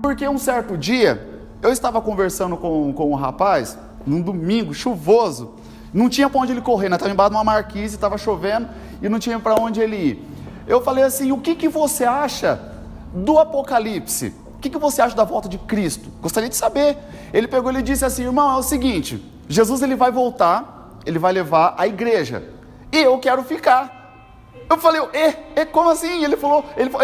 Porque um certo dia, eu estava conversando com um rapaz, num domingo chuvoso, não tinha para onde ele correr, né? Estava embaixo de uma marquise, estava chovendo e não tinha para onde ele ir. Eu falei assim, o que você acha do Apocalipse? O que você acha da volta de Cristo? Gostaria de saber. Ele pegou e disse assim, irmão, é o seguinte, Jesus ele vai voltar, ele vai levar a igreja, e eu quero ficar. Eu falei, como assim? Ele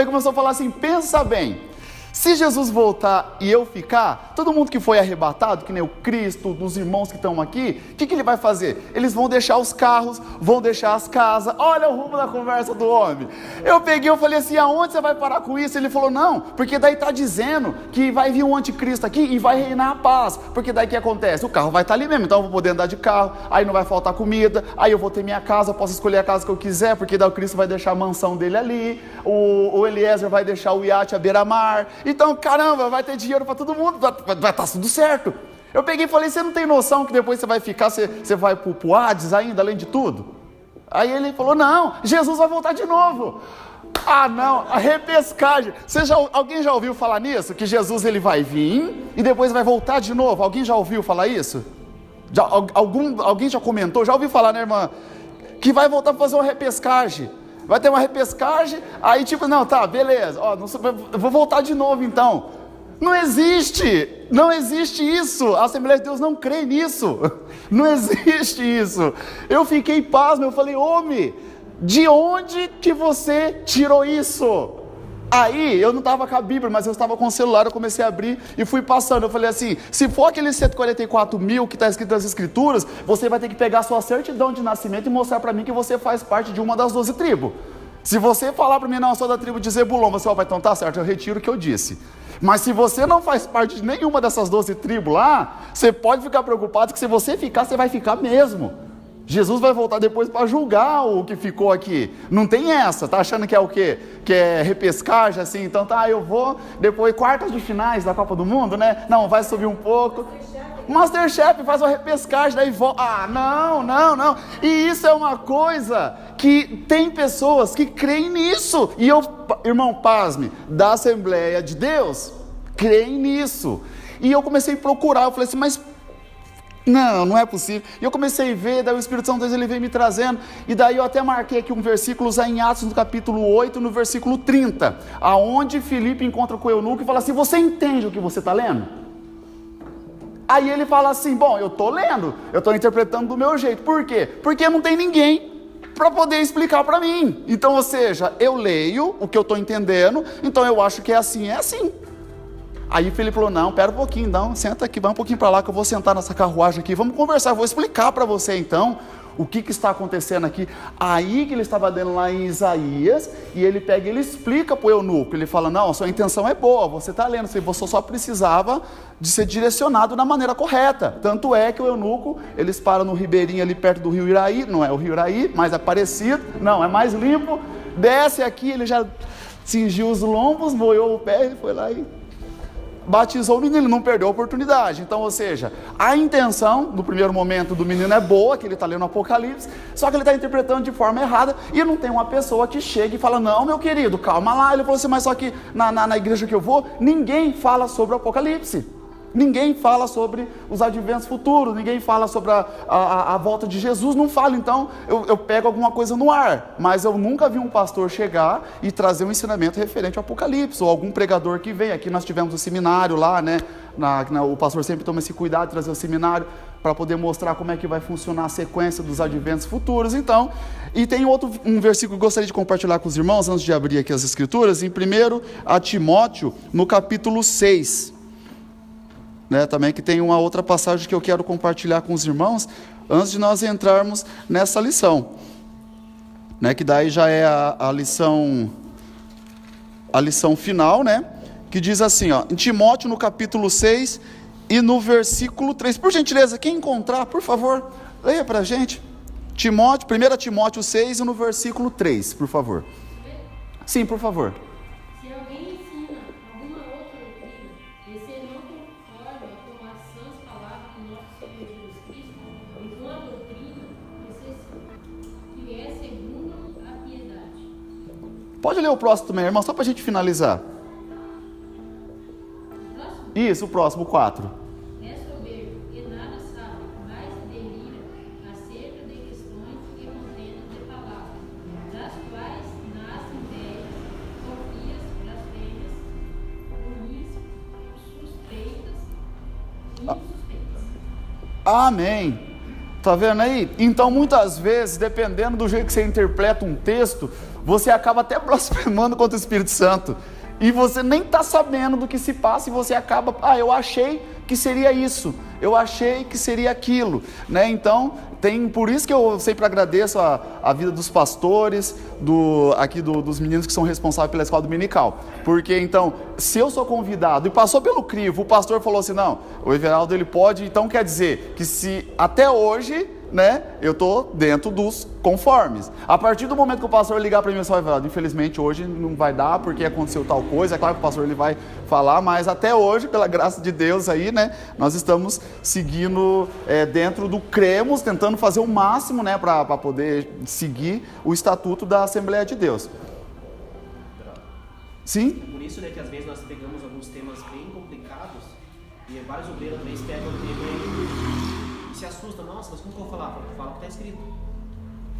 começou a falar assim, pensa bem, se Jesus voltar e eu ficar, todo mundo que foi arrebatado, que nem o Cristo, dos irmãos que estão aqui, o que ele vai fazer? Eles vão deixar os carros, vão deixar as casas. Olha o rumo da conversa do homem. Eu falei assim, aonde você vai parar com isso? Ele falou, não, porque daí está dizendo que vai vir um anticristo aqui e vai reinar a paz. Porque daí o que acontece? O carro vai estar ali mesmo, então eu vou poder andar de carro, aí não vai faltar comida, aí eu vou ter minha casa, eu posso escolher a casa que eu quiser, porque daí o Cristo vai deixar a mansão dele ali, o Eliezer vai deixar o iate à beira-mar. Então, caramba, vai ter dinheiro para todo mundo, vai estar tudo certo. Eu peguei e falei, você não tem noção que depois você vai ficar, você vai para o Hades ainda, além de tudo? Aí ele falou, não, Jesus vai voltar de novo. Ah não, a repescagem. Alguém já ouviu falar nisso? Que Jesus ele vai vir e depois vai voltar de novo? Alguém já ouviu falar isso? Alguém já comentou? Já ouviu falar, né, irmã? Que vai voltar para fazer uma repescagem. Vai ter uma repescagem, aí tipo, não, tá, beleza, eu vou voltar de novo então. Não existe isso, a Assembleia de Deus não crê nisso, não existe isso. Eu fiquei pasmo, eu falei, homem, de onde que você tirou isso? Aí, eu não estava com a Bíblia, mas eu estava com o celular, eu comecei a abrir e fui passando, eu falei assim, se for aqueles 144 mil que está escrito nas Escrituras, você vai ter que pegar a sua certidão de nascimento e mostrar para mim que você faz parte de uma das 12 tribos. Se você falar para mim, não, eu sou da tribo de Zebulon, você vai, então tá certo, eu retiro o que eu disse. Mas se você não faz parte de nenhuma dessas 12 tribos lá, você pode ficar preocupado que se você ficar, você vai ficar mesmo. Jesus vai voltar depois para julgar o que ficou aqui. Não tem essa, tá achando que é o quê? Que é repescagem assim, então tá, eu vou, depois quartas de finais da Copa do Mundo, né? Não, vai subir um pouco. Masterchef faz uma repescagem, daí volta. Ah, não. E isso é uma coisa que tem pessoas que creem nisso. E eu, irmão, pasme, da Assembleia de Deus, creem nisso. E eu comecei a procurar, eu falei assim, mas não é possível. E eu comecei a ver, daí o Espírito Santo de Deus ele veio me trazendo, e daí eu até marquei aqui um versículo em Atos, no capítulo 8, no versículo 30, aonde Filipe encontra com o eunuco e fala assim, você entende o que você está lendo? Aí ele fala assim, bom, eu estou lendo, eu estou interpretando do meu jeito. Por quê? Porque não tem ninguém para poder explicar para mim. Então, ou seja, eu leio o que eu estou entendendo, então eu acho que é assim. Aí Felipe falou, não, pera um pouquinho, não, senta aqui, vai um pouquinho para lá que eu vou sentar nessa carruagem aqui, vamos conversar, eu vou explicar para você então o que está acontecendo aqui. Aí que ele estava dando lá em Isaías, e ele pega e ele explica para o eunuco, ele fala, não, a sua intenção é boa, você está lendo, você só precisava de ser direcionado da maneira correta. Tanto é que o eunuco, eles param no ribeirinho ali perto do rio Iraí, não é o rio Iraí, mas é parecido, não, é mais limpo, desce aqui, ele já cingiu os lombos, molhou o pé, ele foi lá e batizou o menino, ele não perdeu a oportunidade. Então, ou seja, a intenção no primeiro momento do menino é boa, que ele está lendo o Apocalipse, só que ele está interpretando de forma errada, e não tem uma pessoa que chega e fala, não, meu querido, calma lá. Ele falou assim, mas só que na igreja que eu vou, ninguém fala sobre o Apocalipse. Ninguém fala sobre os adventos futuros, ninguém fala sobre a volta de Jesus, não fala. Então eu pego alguma coisa no ar, mas eu nunca vi um pastor chegar e trazer um ensinamento referente ao Apocalipse, ou algum pregador que vem. Aqui nós tivemos o seminário lá, né? O pastor sempre toma esse cuidado de trazer o seminário para poder mostrar como é que vai funcionar a sequência dos adventos futuros. Então, e tem um versículo que eu gostaria de compartilhar com os irmãos, antes de abrir aqui as escrituras, em 1 Timóteo, no capítulo 6. Também que tem uma outra passagem que eu quero compartilhar com os irmãos, antes de nós entrarmos nessa lição, que daí já é a lição final, que diz assim, em Timóteo no capítulo 6 e no versículo 3, por gentileza, quem encontrar, por favor, leia para a gente, 1 Timóteo 6 e no versículo 3, por favor. Sim, por favor. Pode ler o próximo também, irmão, só para a gente finalizar. Isso, o próximo 4. É soberbo e nada sabe, mas delira acerca de questões e contendas de palavras, das quais nascem ideias, porfias, blasfêmias, burrice, suspeitas e insuspeitas. Amém. Tá vendo aí? Então, muitas vezes, dependendo do jeito que você interpreta um texto, você acaba até blasfemando contra o Espírito Santo. E você nem está sabendo do que se passa e você acaba, eu achei que seria isso, eu achei que seria aquilo, né? Então, por isso que eu sempre agradeço a vida dos pastores, dos meninos que são responsáveis pela escola dominical. Porque, então, se eu sou convidado e passou pelo crivo, o pastor falou assim, não, o Everaldo ele pode, então quer dizer que se até hoje, né, eu estou dentro dos conformes. A partir do momento que o pastor ligar para mim e falar, Everaldo, infelizmente hoje não vai dar porque aconteceu tal coisa, é claro que o pastor ele vai falar, mas até hoje, pela graça de Deus aí, né, nós estamos seguindo dentro do cremos, tentando fazer o máximo, né, para poder seguir o estatuto da Assembleia de Deus. Sim? Por isso, né, que às vezes nós pegamos alguns temas bem complicados e vários obreiros às vezes pegam o tema e se assustam. Nossa, mas como que eu vou falar? Fala o que está escrito.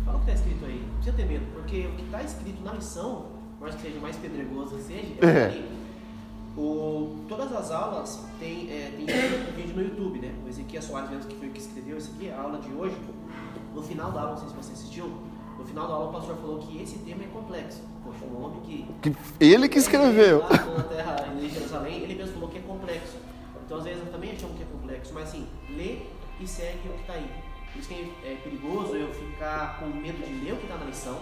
Fala o que está escrito aí. Não precisa ter medo, porque o que está escrito na lição, por mais que seja mais pedregoso que seja, todas as aulas tem um vídeo no YouTube, né? O Ezequiel Soares mesmo, que foi o que escreveu isso aqui, a aula de hoje. No final da aula, não sei se você assistiu, no final da aula o pastor falou que esse tema é complexo. Poxa, um homem que ele que escreveu. Lá na terra de Jerusalém, ele mesmo falou que é complexo. Então às vezes eu também achamos que é complexo, mas assim, lê e segue o que está aí. Por isso que é perigoso eu ficar com medo de ler o que está na lição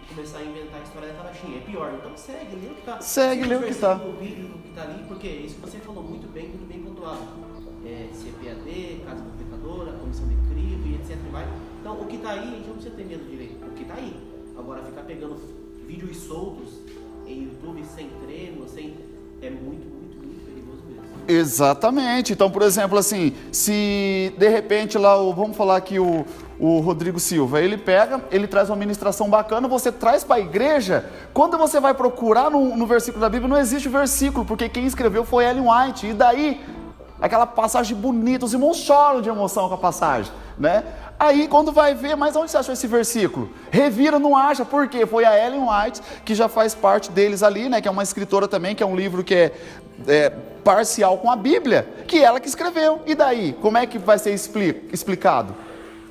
e começar a inventar a história da carochinha. É pior, então segue, lê o que está. Segue, lê o que está. O vídeo do que está ali, porque isso que você falou muito bem pontuado. CPAD, Casa Complicadora, Comissão de Crivo e etc. Então o que está aí, a gente não precisa ter medo de ler. O que está aí. Agora ficar pegando vídeos soltos em YouTube sem treino, é muito perigoso mesmo. Exatamente. Então, por exemplo, assim, se de repente lá, vamos falar aqui o Rodrigo Silva, ele traz uma ministração bacana, você traz para a igreja, quando você vai procurar no versículo da Bíblia, não existe o versículo, porque quem escreveu foi Ellen White, e daí, aquela passagem bonita, os irmãos choram de emoção com a passagem, né? Aí quando vai ver, mas onde você achou esse versículo? Revira, não acha, por quê? Foi a Ellen White, que já faz parte deles ali, né? Que é uma escritora também, que é um livro que é parcial com a Bíblia, que ela que escreveu. E daí, como é que vai ser explicado?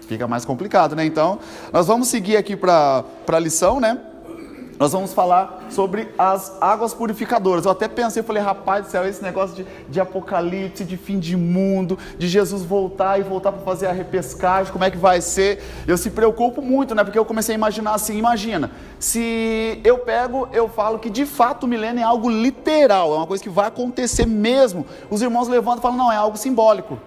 Fica mais complicado, né? Então, nós vamos seguir aqui para a lição, né? Nós vamos falar sobre as águas purificadoras. Eu até pensei, falei, rapaz do céu, esse negócio de apocalipse, de fim de mundo, de Jesus voltar para fazer a repescagem, como é que vai ser? Eu se preocupo muito, né? Porque eu comecei a imaginar assim, imagina, se eu falo que de fato o milênio é algo literal, é uma coisa que vai acontecer mesmo. Os irmãos levantam e falam, não, é algo simbólico.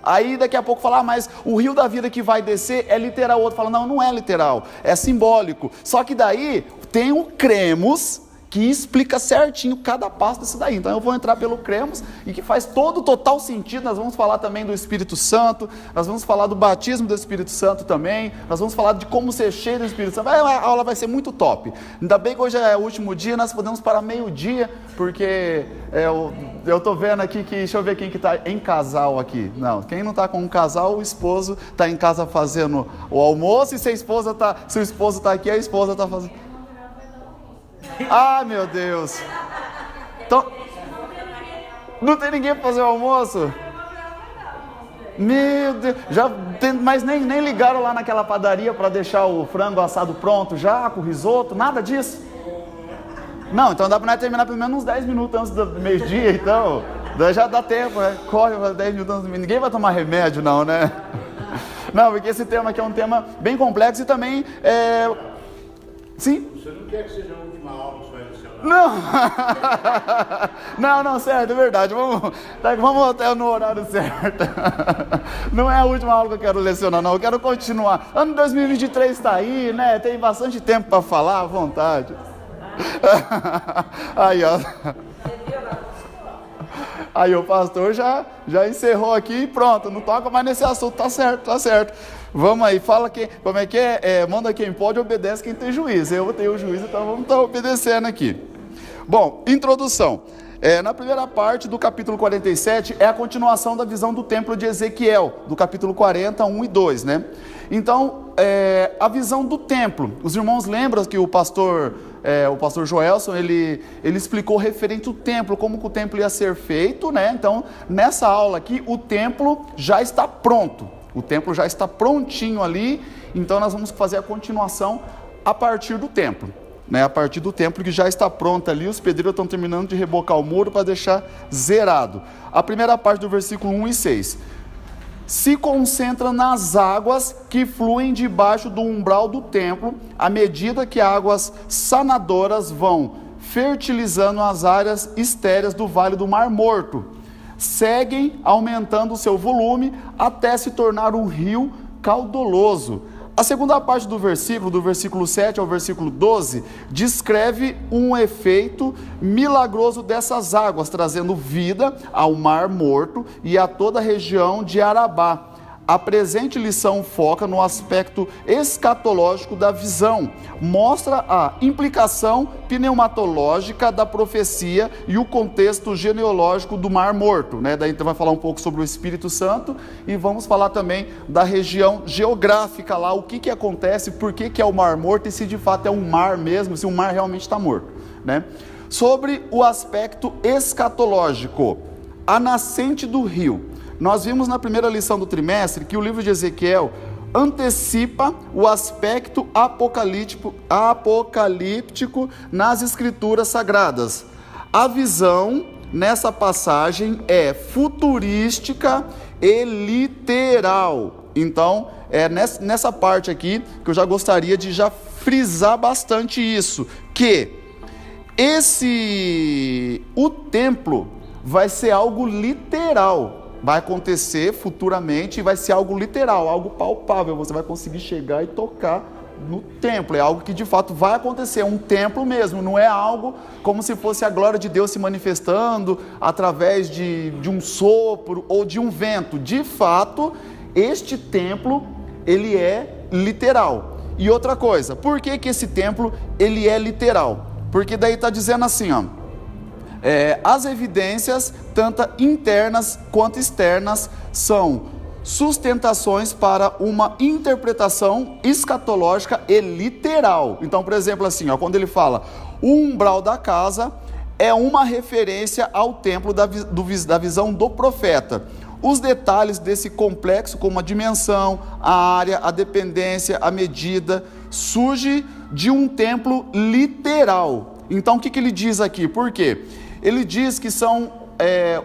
Aí daqui a pouco fala, mas o rio da vida que vai descer é literal. O outro fala, não é literal, é simbólico. Só que daí tem o cremos que explica certinho cada passo disso daí. Então eu vou entrar pelo cremos e que faz todo o total sentido. Nós vamos falar também do Espírito Santo, nós vamos falar do batismo do Espírito Santo também, nós vamos falar de como ser cheio do Espírito Santo. A aula vai ser muito top. Ainda bem que hoje é o último dia, nós podemos parar meio-dia, porque eu tô vendo aqui que, deixa eu ver quem que tá em casal aqui. Não, quem não tá com um casal, o esposo tá em casa fazendo o almoço, e se o esposo tá aqui, a esposa tá fazendo... Ah, meu Deus. Então, não tem ninguém para fazer o almoço? Meu Deus. Mas nem ligaram lá naquela padaria para deixar o frango assado pronto já, com risoto, nada disso? Não, então dá para nós terminar pelo menos uns 10 minutos antes do meio-dia, então. Já dá tempo, né? Corre para 10 minutos antes do meio-dia. Ninguém vai tomar remédio, não, né? Não, porque esse tema aqui é um tema bem complexo e também Sim? Você não quer que seja a última aula que você vai lecionar? Não, certo, é verdade. Vamos até no horário certo. Não é a última aula que eu quero lecionar, não. Eu quero continuar. Ano 2023 está aí, né? Tem bastante tempo para falar à vontade. Aí, ó. Aí o pastor já encerrou aqui e pronto, não toca mais nesse assunto, tá certo. Vamos aí, fala como é que é, manda quem pode, obedece quem tem juízo. Eu tenho juízo, então vamos estar obedecendo aqui. Bom, introdução. Na primeira parte do capítulo 47 é a continuação da visão do templo de Ezequiel, do capítulo 40, 1 e 2, né? Então, a visão do templo. Os irmãos lembram que o pastor Joelson, ele explicou referente ao templo, como que o templo ia ser feito, né? Então, nessa aula aqui, o templo já está pronto. O templo já está prontinho ali, então nós vamos fazer a continuação a partir do templo. Né, a partir do templo que já está pronto ali, os pedreiros estão terminando de rebocar o muro para deixar zerado. A primeira parte do versículo 1 e 6. Se concentra nas águas que fluem debaixo do umbral do templo, à medida que águas sanadoras vão fertilizando as áreas estéreis do Vale do Mar Morto. Seguem aumentando o seu volume até se tornar um rio caudaloso. A segunda parte do versículo 7 ao versículo 12, descreve um efeito milagroso dessas águas, trazendo vida ao Mar Morto e a toda a região de Arabá. A presente lição foca no aspecto escatológico da visão, mostra a implicação pneumatológica da profecia e o contexto genealógico do Mar Morto, né? Daí então vai falar um pouco sobre o Espírito Santo e vamos falar também da região geográfica lá, o que acontece, por que é o Mar Morto e se de fato é um mar mesmo, se o mar realmente está morto, né? Sobre o aspecto escatológico, a nascente do rio. Nós vimos na primeira lição do trimestre que o livro de Ezequiel antecipa o aspecto apocalíptico nas escrituras sagradas. A visão nessa passagem é futurística e literal. Então, é nessa parte aqui que eu já gostaria de já frisar bastante isso, que o templo vai ser algo literal. Vai acontecer futuramente e vai ser algo literal, algo palpável. Você vai conseguir chegar e tocar no templo. É algo que de fato vai acontecer, é um templo mesmo. Não é algo como se fosse a glória de Deus se manifestando através de um sopro ou de um vento. De fato, este templo, ele é literal. E outra coisa, por que esse templo, ele é literal? Porque daí está dizendo assim, ó. As evidências, tanto internas quanto externas, são sustentações para uma interpretação escatológica e literal. Então, por exemplo, assim, quando ele fala o umbral da casa, é uma referência ao templo da visão do profeta. Os detalhes desse complexo, como a dimensão, a área, a dependência, a medida, surge de um templo literal. Então, o que ele diz aqui? Por quê? Ele diz que são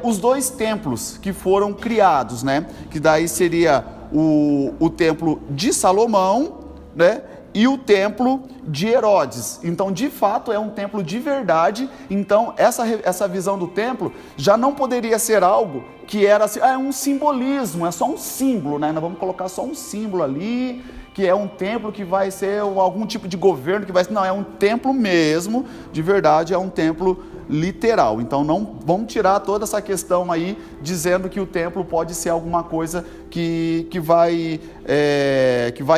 os dois templos que foram criados, né? Que daí seria o templo de Salomão, né? E o templo de Herodes. Então, de fato, é um templo de verdade. Então, essa visão do templo já não poderia ser algo que era assim, é um simbolismo, é só um símbolo, né? Nós vamos colocar só um símbolo ali, que é um templo que vai ser algum tipo de governo, que vai ser... Não, é um templo mesmo, de verdade, é um templo literal. Então não vamos tirar toda essa questão aí, dizendo que o templo pode ser alguma coisa que vai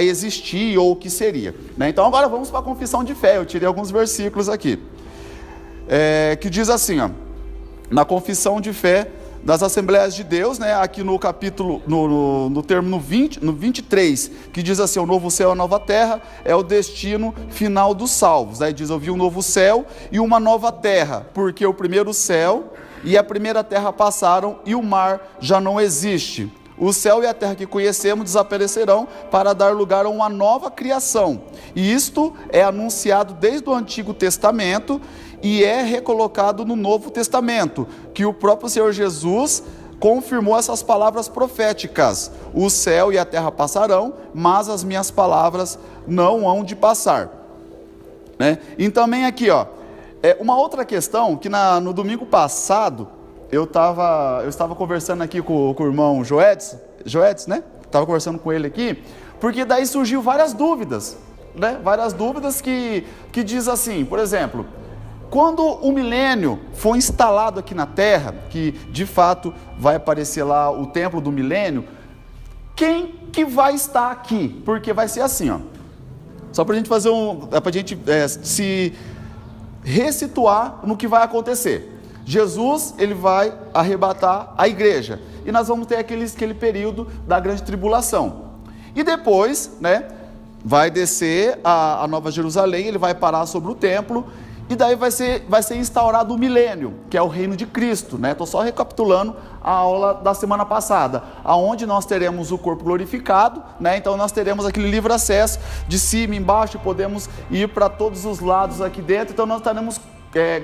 existir ou que seria, né? Então agora vamos para a confissão de fé. Eu tirei alguns versículos aqui, que diz assim, ó, na confissão de fé das Assembleias de Deus, né, aqui no capítulo, no termo 23, que diz assim, o novo céu e a nova terra é o destino final dos salvos. Aí diz, eu vi um novo céu e uma nova terra, porque o primeiro céu e a primeira terra passaram e o mar já não existe. O céu e a terra que conhecemos desaparecerão para dar lugar a uma nova criação. E isto é anunciado desde o Antigo Testamento e é recolocado no Novo Testamento, que o próprio Senhor Jesus confirmou essas palavras proféticas. O céu e a terra passarão, mas as minhas palavras não hão de passar. Né? E também aqui, ó, uma outra questão, que no domingo passado, eu estava conversando aqui com o irmão Joedes, né? Estava conversando com ele aqui, porque daí surgiu várias dúvidas, né? Várias dúvidas que diz assim, por exemplo, quando o milênio for instalado aqui na Terra, que de fato vai aparecer lá o templo do milênio, quem que vai estar aqui? Porque vai ser assim, ó. Só para a gente fazer se ressituar no que vai acontecer. Jesus, ele vai arrebatar a igreja. E nós vamos ter aquele período da grande tribulação. E depois, né, vai descer a Nova Jerusalém, ele vai parar sobre o templo, e daí vai ser instaurado o milênio, que é o reino de Cristo, né? Estou só recapitulando a aula da semana passada, aonde nós teremos o corpo glorificado, né? Então nós teremos aquele livre acesso de cima, embaixo, podemos ir para todos os lados aqui dentro, então nós estaremos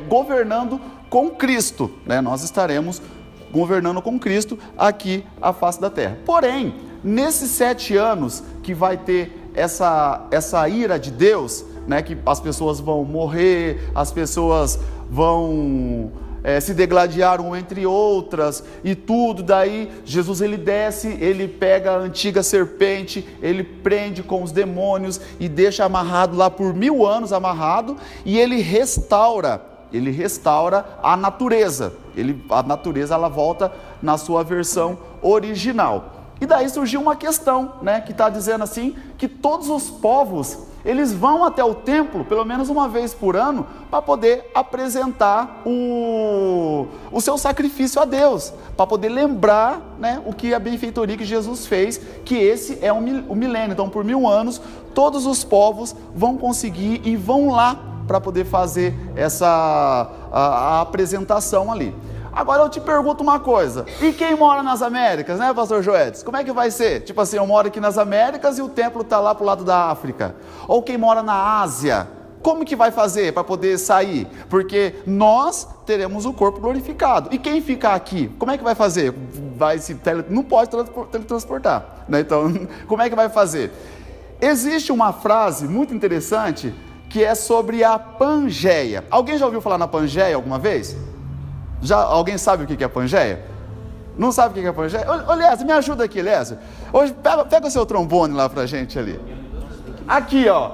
governando com Cristo, né? Nós estaremos governando com Cristo aqui a face da terra. Porém, nesses 7 anos que vai ter essa ira de Deus, né, que as pessoas vão morrer, as pessoas vão se degladiar um entre outras e tudo, daí Jesus ele desce, ele pega a antiga serpente, ele prende com os demônios e deixa amarrado lá por 1000 anos amarrado, e ele restaura a natureza, a natureza ela volta na sua versão original. E daí surgiu uma questão, né, que está dizendo assim, que todos os povos, eles vão até o templo, pelo menos uma vez por ano, para poder apresentar o seu sacrifício a Deus, para poder lembrar, né, o que a benfeitoria que Jesus fez, que esse é o milênio. Então, por 1000 anos, todos os povos vão conseguir e vão lá para poder fazer a apresentação ali. Agora eu te pergunto uma coisa, e quem mora nas Américas, né, pastor Joedes? Como é que vai ser? Tipo assim, eu moro aqui nas Américas e o templo está lá pro lado da África. Ou quem mora na Ásia, como que vai fazer para poder sair? Porque nós teremos o corpo glorificado. E quem fica aqui, como é que vai fazer? Não pode teletransportar, né? Então, como é que vai fazer? Existe uma frase muito interessante que é sobre a Pangeia. Alguém já ouviu falar na Pangeia alguma vez? Alguém sabe o que é Pangeia? Não sabe o que é Pangeia? Ô Lézer, me ajuda aqui, Lézer. Hoje, pega o seu trombone lá pra gente ali. Aqui, ó.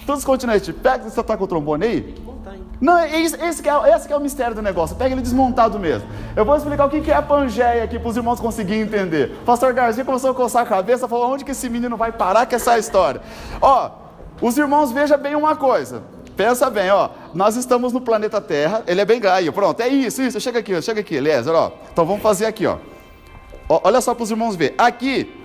Todos os continentes. Você tá com o trombone aí? Não, esse que é o mistério do negócio. Pega ele desmontado mesmo. Eu vou explicar o que é a Pangeia aqui para os irmãos conseguirem entender. O pastor Garcia começou a coçar a cabeça, falou: onde que esse menino vai parar com essa história? Ó, os irmãos, vejam bem uma coisa. Pensa bem, ó, nós estamos no planeta Terra, ele é bem grande, pronto, é isso, chega aqui, Lézer, ó, então vamos fazer aqui, ó, olha só para os irmãos verem, aqui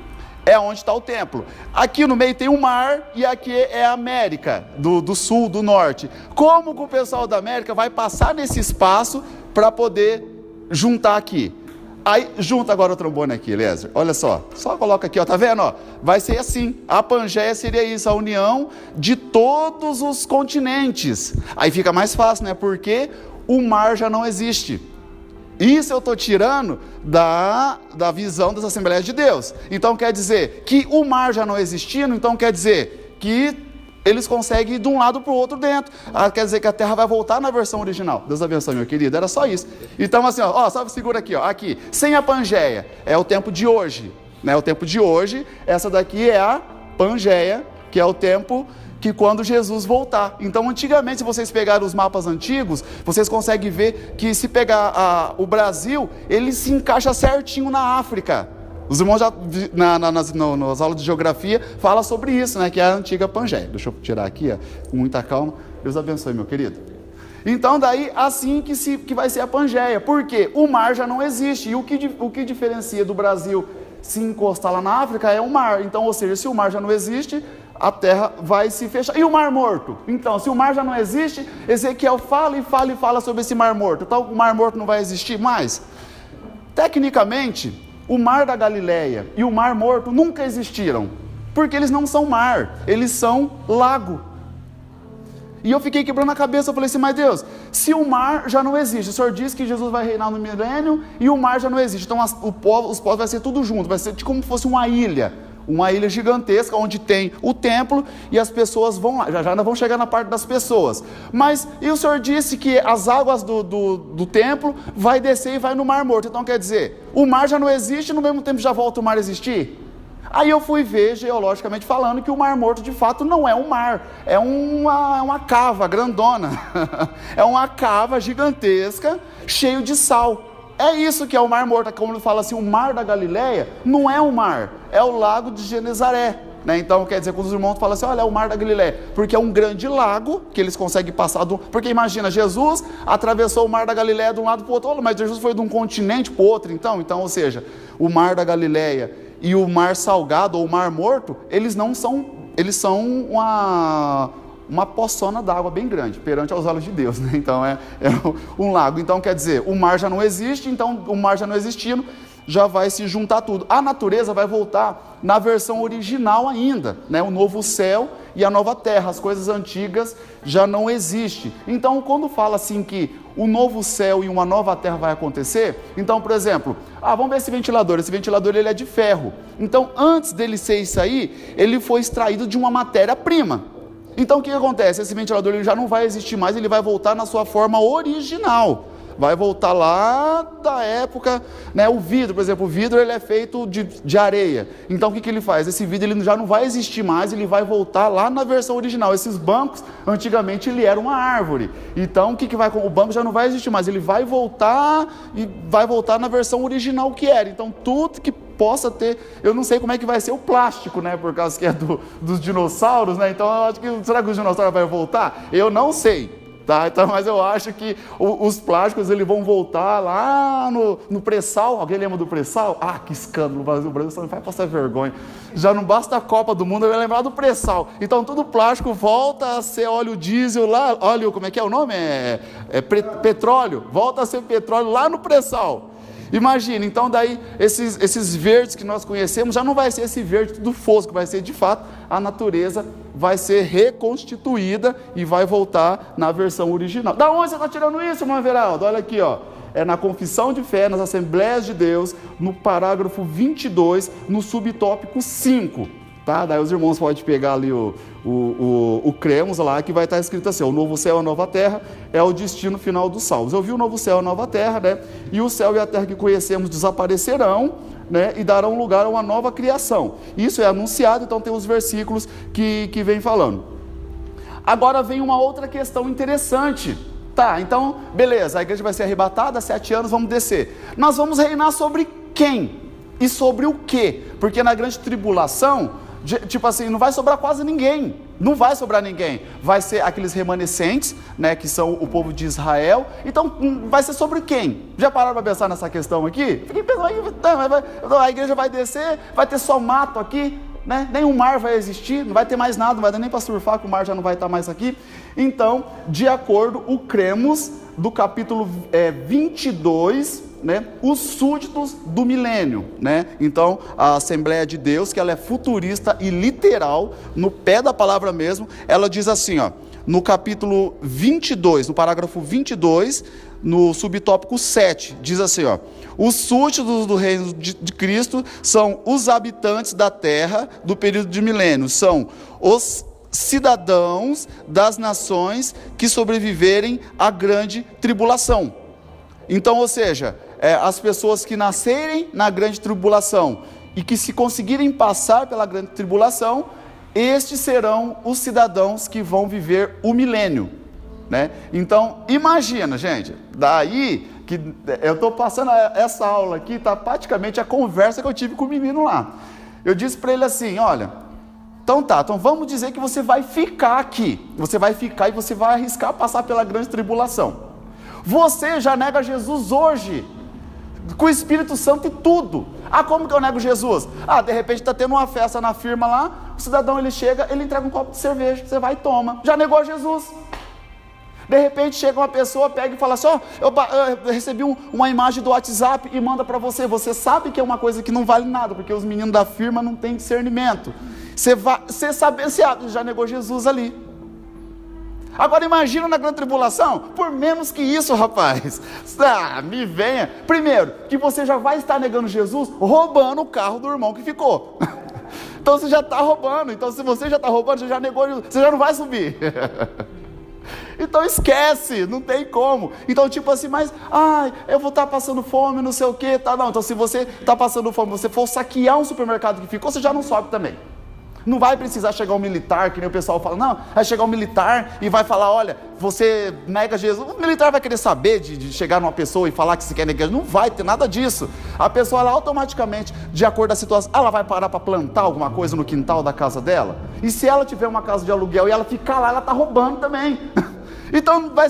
é onde está o templo, aqui no meio tem um mar, e aqui é a América, do sul, do norte. Como que o pessoal da América vai passar nesse espaço para poder juntar aqui? Aí, junta agora o trombone aqui, Lézer, olha só coloca aqui, ó, tá vendo, ó, vai ser assim, a Pangeia seria isso, a união de todos os continentes, aí fica mais fácil, né, porque o mar já não existe. Isso eu estou tirando da visão das Assembleias de Deus, então quer dizer que o mar já não existindo, então quer dizer que eles conseguem ir de um lado para o outro dentro. Quer dizer que a terra vai voltar na versão original. Deus abençoe, meu querido. Era só isso. Então, assim, ó, só segura aqui, ó. Aqui, sem a Pangeia, é o tempo de hoje. Né? O tempo de hoje, essa daqui é a Pangeia, que é o tempo que quando Jesus voltar. Então, antigamente, se vocês pegarem os mapas antigos, vocês conseguem ver que se pegar o Brasil, ele se encaixa certinho na África. Os irmãos já, nas aulas de geografia, falam sobre isso, né? Que é a antiga Pangeia. Deixa eu tirar aqui, ó, com muita calma. Deus abençoe, meu querido. Então, daí, assim que vai ser a Pangeia. Por quê? O mar já não existe. E o que diferencia do Brasil se encostar lá na África é o mar. Então, ou seja, se o mar já não existe, a terra vai se fechar. E o mar morto? Então, se o mar já não existe, Ezequiel fala sobre esse mar morto. Então, o mar morto não vai existir mais? Tecnicamente, o mar da Galileia e o mar morto nunca existiram, porque eles não são mar, eles são lago. E eu fiquei quebrando a cabeça, eu falei assim: mas Deus, se o mar já não existe, o Senhor diz que Jesus vai reinar no milênio e o mar já não existe, então os povos vai ser tudo junto, vai ser como se fosse uma ilha gigantesca, onde tem o templo e as pessoas vão lá, já vão chegar na parte das pessoas, mas e o Senhor disse que as águas do templo vai descer e vai no mar morto, então quer dizer, o mar já não existe e no mesmo tempo já volta o mar a existir? Aí eu fui ver, geologicamente falando, que o mar morto de fato não é um mar, é uma cava grandona, é uma cava gigantesca, cheio de sal. É isso que é o mar morto, como ele fala assim, o mar da Galileia não é um mar, é o lago de Genezaré. né? Então, quer dizer, quando os irmãos falam assim, olha, é o Mar da Galileia, porque é um grande lago que eles conseguem passar porque imagina, Jesus atravessou o Mar da Galileia de um lado para o outro, mas Jesus foi de um continente para o outro, então, ou seja, o Mar da Galileia e o Mar Salgado, ou o Mar Morto, eles são uma poçona d'água bem grande, perante aos olhos de Deus, né? Então é um lago. Então quer dizer, o mar já não existe, então o mar já não existindo, já vai se juntar tudo. A natureza vai voltar na versão original ainda, né? O novo céu e a nova terra, as coisas antigas já não existem. Então quando fala assim que o novo céu e uma nova terra vai acontecer, então por exemplo, vamos ver esse ventilador ele é de ferro, então antes dele ser isso aí, ele foi extraído de uma matéria-prima. Então o que acontece? Esse ventilador ele já não vai existir mais, ele vai voltar na sua forma original. Vai voltar lá da época, né? O vidro, por exemplo, o vidro ele é feito de areia. Então o que ele faz? Esse vidro ele já não vai existir mais, ele vai voltar lá na versão original. Esses bancos, antigamente ele era uma árvore. Então o que vai com o banco já não vai existir mais, ele vai voltar e vai voltar na versão original que era. Então tudo que possa ter, eu não sei como é que vai ser o plástico, né? Por causa que é dos dinossauros, né? Então eu acho que será que os dinossauros vão voltar? Eu não sei. Tá, então, mas eu acho que os plásticos eles vão voltar lá no pré-sal. Alguém lembra do pré-sal? Que escândalo, o Brasil só não vai passar vergonha. Já não basta a Copa do Mundo, eu ia lembrar do pré-sal. Então tudo plástico volta a ser óleo diesel lá, óleo, como é que é o nome? Petróleo, volta a ser petróleo lá no pré-sal. Imagina, então daí esses verdes que nós conhecemos já não vai ser esse verde tudo fosco, vai ser de fato a natureza vai ser reconstituída e vai voltar na versão original. Da onde você está tirando isso, irmão Everaldo? Olha aqui, ó. É na Confissão de Fé, nas Assembleias de Deus, no parágrafo 22, no subtópico 5. Tá? Daí os irmãos podem pegar ali o cremos lá, que vai estar escrito assim, o novo céu e a nova terra é o destino final dos salvos. Eu vi o novo céu e a nova terra, né? E o céu e a terra que conhecemos desaparecerão, né? E darão lugar a uma nova criação. Isso é anunciado, então tem os versículos que vem falando. Agora vem uma outra questão interessante. Tá, então, beleza, a igreja vai ser arrebatada, 7 anos, vamos descer. Nós vamos reinar sobre quem? E sobre o quê? Porque na grande tribulação, tipo assim, não vai sobrar quase ninguém. Não vai sobrar ninguém. Vai ser aqueles remanescentes, né, que são o povo de Israel. Então, vai ser sobre quem? Já pararam para pensar nessa questão aqui? Fiquei pensando, a igreja vai descer, vai ter só mato aqui, né? Nem o mar vai existir, não vai ter mais nada, não vai dar nem para surfar, que o mar já não vai estar mais aqui. Então, de acordo, o cremos do capítulo 22, né, os súditos do milênio, né? Então a Assembleia de Deus, que ela é futurista e literal, no pé da palavra mesmo, ela diz assim, ó, no capítulo 22, no parágrafo 22, no subtópico 7, diz assim, ó, os súditos do reino de Cristo são os habitantes da terra do período de milênio, são os cidadãos das nações que sobreviverem à grande tribulação. Então, ou seja, as pessoas que nascerem na grande tribulação e que se conseguirem passar pela grande tribulação, estes serão os cidadãos que vão viver o milênio, né? Então, imagina, gente, daí que eu estou passando essa aula aqui, está praticamente a conversa que eu tive com o menino lá. Eu disse para ele assim, olha, então vamos dizer que você vai ficar aqui, você vai ficar e você vai arriscar passar pela grande tribulação. Você já nega Jesus hoje, com o Espírito Santo e tudo. Como que eu nego Jesus? De repente está tendo uma festa na firma lá, o cidadão ele chega, ele entrega um copo de cerveja, você vai e toma. Já negou Jesus. De repente chega uma pessoa, pega e fala assim, eu recebi uma imagem do WhatsApp e manda para você. Você sabe que é uma coisa que não vale nada, porque os meninos da firma não têm discernimento. Você sabe, você já negou Jesus ali. Agora imagina na grande tribulação, por menos que isso, rapaz, me venha. Primeiro, que você já vai estar negando Jesus, roubando o carro do irmão que ficou. Então você já está roubando, então se você já está roubando, você já negou Jesus, você já não vai subir. Então esquece, não tem como. Então tipo assim, mas, eu vou estar passando fome, não sei o que, tá, não. Então se você está passando fome, você for saquear um supermercado que ficou, você já não sobe também. Não vai precisar chegar um militar, que nem o pessoal fala, não, vai chegar um militar e vai falar, olha, você nega Jesus. O militar vai querer saber de chegar numa pessoa e falar que se quer negar. Não vai ter nada disso. A pessoa, ela automaticamente, de acordo com a situação, ela vai parar para plantar alguma coisa no quintal da casa dela. E se ela tiver uma casa de aluguel e ela ficar lá, ela está roubando também. Então vai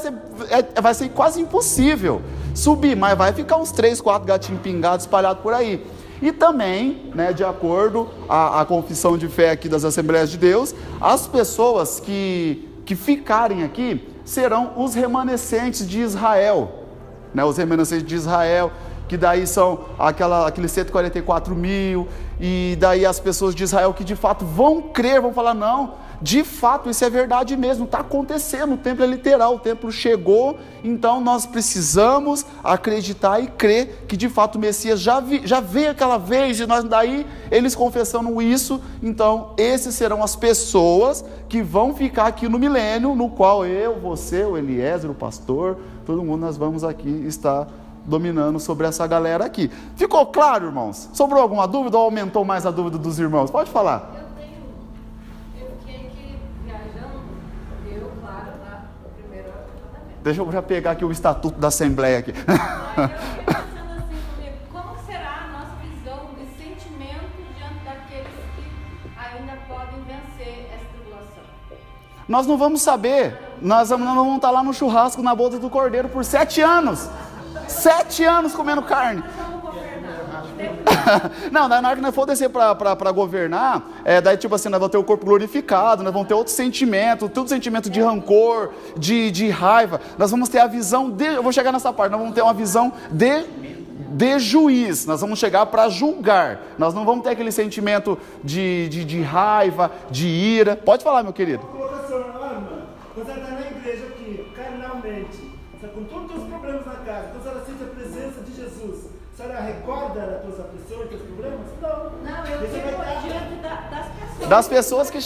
ser quase impossível subir, mas vai ficar uns 3, 4 gatinhos pingados espalhados por aí. E também, né, de acordo com a confissão de fé aqui das Assembleias de Deus, as pessoas que ficarem aqui serão os remanescentes de Israel, né, os remanescentes de Israel, que daí são aqueles 144 mil, e daí as pessoas de Israel que de fato vão crer, vão falar, não, de fato isso é verdade mesmo, está acontecendo, o templo é literal, o templo chegou, então nós precisamos acreditar e crer que de fato o Messias já veio aquela vez, e nós daí eles confessando isso, então esses serão as pessoas que vão ficar aqui no milênio, no qual eu, você, o Eliezer, o pastor, todo mundo nós vamos aqui estar dominando sobre essa galera aqui. Ficou claro, irmãos? Sobrou alguma dúvida ou aumentou mais a dúvida dos irmãos? Pode falar. Eu fiquei aqui viajando, claro, no primeiro tratamento. Deixa eu já pegar aqui o estatuto da Assembleia aqui. Aí eu fiquei pensando assim comigo, como será a nossa visão de sentimento diante daqueles que ainda podem vencer essa tribulação? Nós não vamos saber. Nós vamos estar lá no churrasco na boda do Cordeiro por 7 anos. 7 anos comendo carne. Não, daí na hora que nós for descer para governar, daí tipo assim, nós vamos ter o corpo glorificado, nós vamos ter outro sentimento, todo sentimento de rancor, de raiva. Nós vamos ter a visão eu vou chegar nessa parte, nós vamos ter uma visão de juiz, nós vamos chegar para julgar. Nós não vamos ter aquele sentimento de raiva, de ira. Pode falar, meu querido. Você está na igreja aqui, carnalmente, com todos os problemas na casa, então a senhora sente a presença de Jesus. A senhora recorda as tuas aflições, teus problemas? Não, eu Você fico vai estar diante das pessoas. Das pessoas que...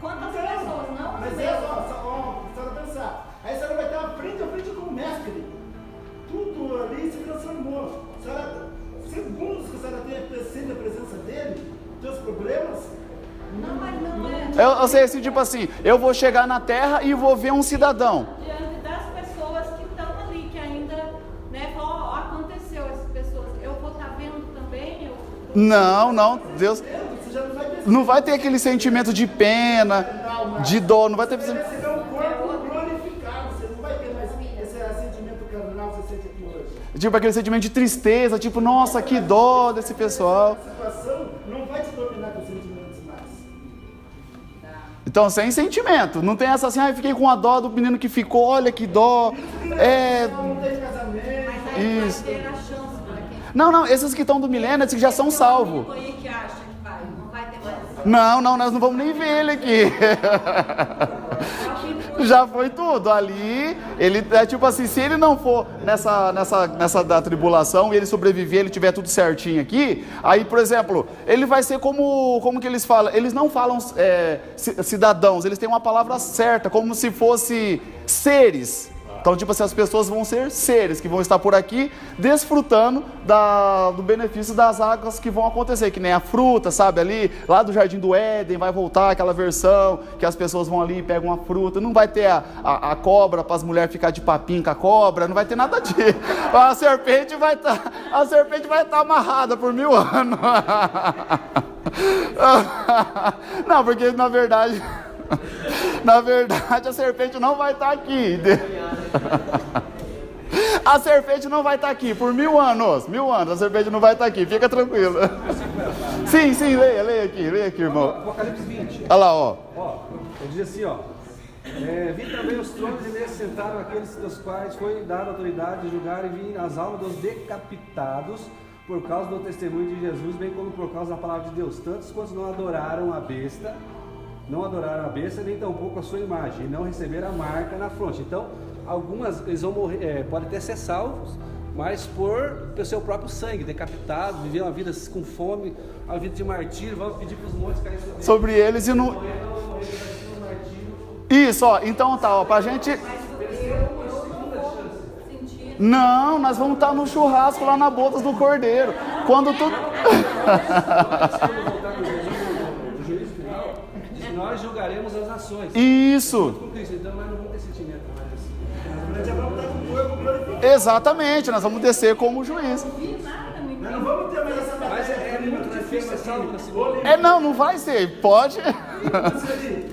Quantas pessoas? Não, mas Deus. é só a senhora pensar. Aí a senhora vai estar frente a frente com o mestre. Tudo ali se transformou. A senhora, segundos que a senhora sente a presença dele, teus problemas. Não, mas não é. Eu sei assim, tipo assim, eu vou chegar na terra e vou ver um cidadão. Diante das pessoas que estão ali, que ainda, né, falam, aconteceu essas pessoas. Eu vou estar vendo também? Não, Deus não vai ter aquele sentimento de pena, de dor, não vai ter... Você vai receber um corpo glorificado, você não vai ter mais esse sentimento carnal que você sente aqui hoje. Tipo aquele sentimento de tristeza, tipo, nossa, que dó desse pessoal. A situação não vai te dominar com sentimentos mais. Então, sem sentimento, não tem essa assim, fiquei com a dó do menino que ficou, olha que dó. Não tem casamento. Mas aí Isso. vai ter a chance para quem Não, esses que estão do milênio, esses que já são salvos. ficou aí que acha que vai, não vai ter mais. Não, nós não vamos nem ver ele aqui. Já foi tudo. Ali, ele é tipo assim, se ele não for nessa da tribulação e ele sobreviver, ele tiver tudo certinho aqui, aí, por exemplo, ele vai ser como que eles falam? Eles não falam cidadãos, eles têm uma palavra certa, como se fosse seres. Então, tipo assim, as pessoas vão ser seres que vão estar por aqui desfrutando do benefício das águas que vão acontecer, que nem a fruta, sabe, ali, lá do Jardim do Éden, vai voltar aquela versão que as pessoas vão ali e pegam uma fruta, não vai ter a cobra para as mulheres ficar de papinho com a cobra, não vai ter nada disso. A serpente vai estar amarrada por 1000 anos. Não, porque na verdade a serpente não vai estar aqui. A serpente não vai estar aqui por 1000 anos. 1000 anos, a serpente não vai estar aqui, fica tranquilo. Sim, leia aqui, irmão. Apocalipse 20. Olha lá, ó. Ele diz assim, vi também os tronos e neles sentaram aqueles dos quais foi dada autoridade de julgar e vir as almas dos decapitados por causa do testemunho de Jesus, bem como por causa da palavra de Deus. Tantos quantos não adoraram a besta, nem tampouco a sua imagem, e não receberam a marca na fronte. Então, algumas eles vão morrer, podem até ser salvos, mas pelo seu próprio sangue, decapitados, viver uma vida com fome, uma vida de martírio, vão pedir para os montes caírem sobre eles e não. Isso, ó, então tá, ó, pra gente. Não, nós vamos estar no churrasco lá na bodas do Cordeiro. Quando tudo. nós julgaremos as nações. Isso. Com Cristo, então nós não vamos ter sentimento mais assim. Nós já vamos estar com o corpo glorificado. Exatamente, nós vamos descer como juiz. Não vi nada, não Nós não vamos ter mais essa Mas batalha. é muito difícil ser salvo na segunda. Não vai ser, pode.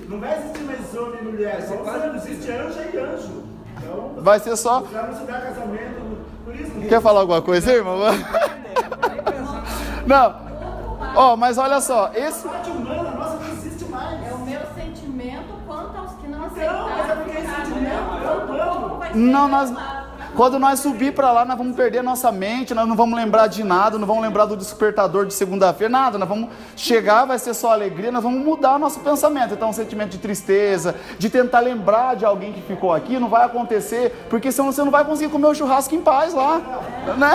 Não vai existir mais homem e mulher, só quase existe anjo e anjo. Então, Vai ser só. já não se dá casamento, por isso que... Quer falar alguma coisa, irmão? Não. Ó, mas olha só, esse. A parte humana nossa não existe mais. É o meu sentimento quanto aos que não Não, mas é aceitaram. porque esse sentimento é humano. Não, quando nós subir para lá, nós vamos perder a nossa mente, nós não vamos lembrar de nada, não vamos lembrar do despertador de segunda-feira, nada, nós vamos chegar, vai ser só alegria, nós vamos mudar o nosso pensamento. Então, um sentimento de tristeza, de tentar lembrar de alguém que ficou aqui, não vai acontecer, porque senão você não vai conseguir comer o churrasco em paz lá, né?